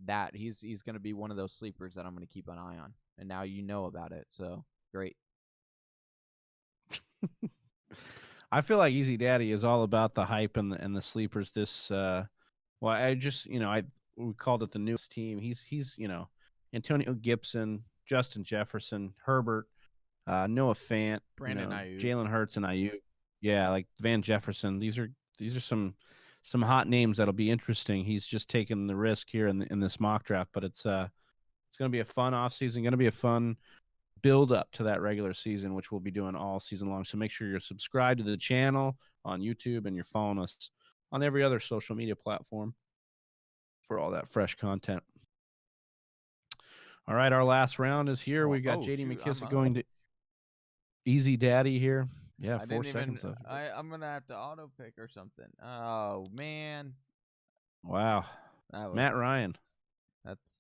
that he's going to be one of those sleepers that I'm going to keep an eye on. And now you know about it, so great. I feel like Easy Daddy is all about the hype and the sleepers. We called it the newest team. He's Antonio Gibson, Justin Jefferson, Herbert, Noah Fant, Brandon Ayuk, Jalen Hurts, and Ayuk. Yeah, like Van Jefferson. These are some hot names that'll be interesting. He's just taking the risk here in this mock draft, but it's going to be a fun offseason. Going to be a fun build up to that regular season, which we'll be doing all season long. So make sure you're subscribed to the channel on YouTube and you're following us on every other social media platform for all that fresh content. All right, our last round is here. We've got JD McKissick going to Easy Daddy here. Yeah, 4 seconds left. I'm going to have to auto pick or something. Oh, man. Wow. Matt Ryan.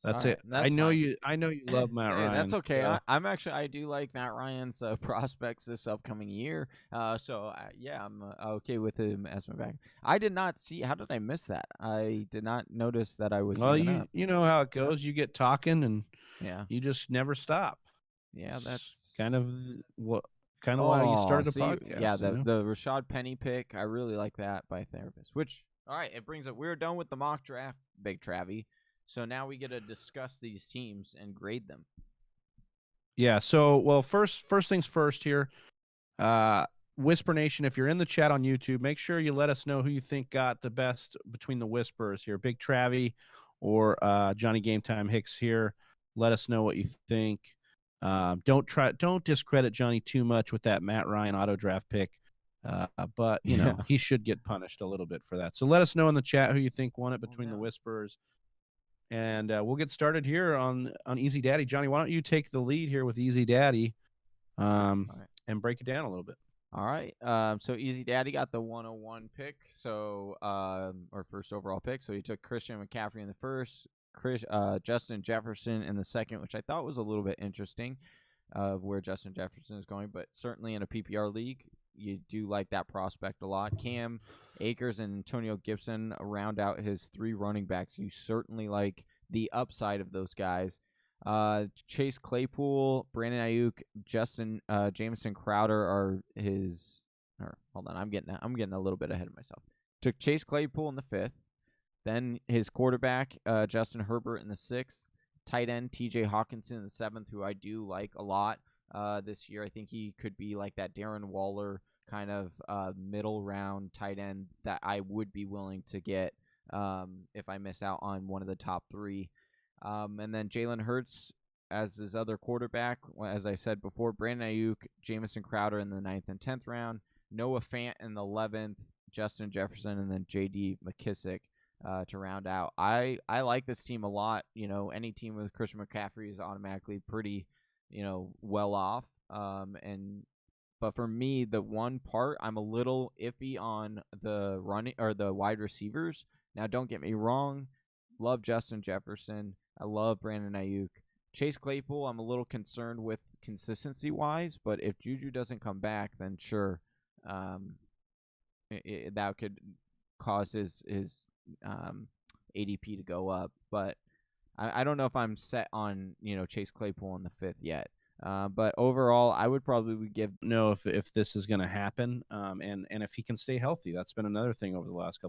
That's it. That's I know fine. you love Matt Ryan. That's okay. Yeah. I do like Matt Ryan's prospects this upcoming year. I'm okay with him as my back. I did not see. How did I miss that? I did not notice that I was. Well, you know how it goes. You get talking and you just never stop. Yeah, that's kind of why you started a podcast. Yeah, the Rashad Penny pick. I really like that by Therapist. Which all right, it brings up. We're done with the mock draft, Big Travie. So now we get to discuss these teams and grade them. Yeah. So, well, first things first here. Whisper Nation, if you're in the chat on YouTube, make sure you let us know who you think got the best between the Whisperers here, Big Travie or Johnny Game Time Hicks here. Let us know what you think. Don't discredit Johnny too much with that Matt Ryan auto draft pick. But he should get punished a little bit for that. So let us know in the chat who you think won it between the Whisperers. And we'll get started here on Easy Daddy. Johnny, why don't you take the lead here with Easy Daddy and break it down a little bit. All right. So Easy Daddy got the 101 pick, or first overall pick. So he took Christian McCaffrey in the first, Justin Jefferson in the second, which I thought was a little bit interesting of where Justin Jefferson is going, but certainly in a PPR league, you do like that prospect a lot. Cam Akers and Antonio Gibson round out his 3 running backs. You certainly like the upside of those guys. Chase Claypool, Brandon Ayuk, Jamison Crowder are his. Hold on, I'm getting a little bit ahead of myself. Took Chase Claypool in the 5th, then his quarterback Justin Herbert in the 6th, tight end T.J. Hawkinson in the 7th, who I do like a lot. This year, I think he could be like that Darren Waller kind of middle round tight end that I would be willing to get if I miss out on one of the top 3. And then Jalen Hurts as his other quarterback. As I said before, Brandon Ayuk, Jamison Crowder in the 9th and 10th round, Noah Fant in the 11th, Justin Jefferson, and then J.D. McKissick to round out. I like this team a lot. Any team with Christian McCaffrey is automatically pretty well off. But for me, the one part I'm a little iffy on the running or the wide receivers. Now, don't get me wrong. Love Justin Jefferson. I love Brandon Ayuk. Chase Claypool, I'm a little concerned with consistency wise, but if Juju doesn't come back, then sure, that could cause his ADP to go up. But I don't know if I'm set on Chase Claypool in the 5th yet. But overall, I would probably know if this is going to happen, and if he can stay healthy. That's been another thing over the last couple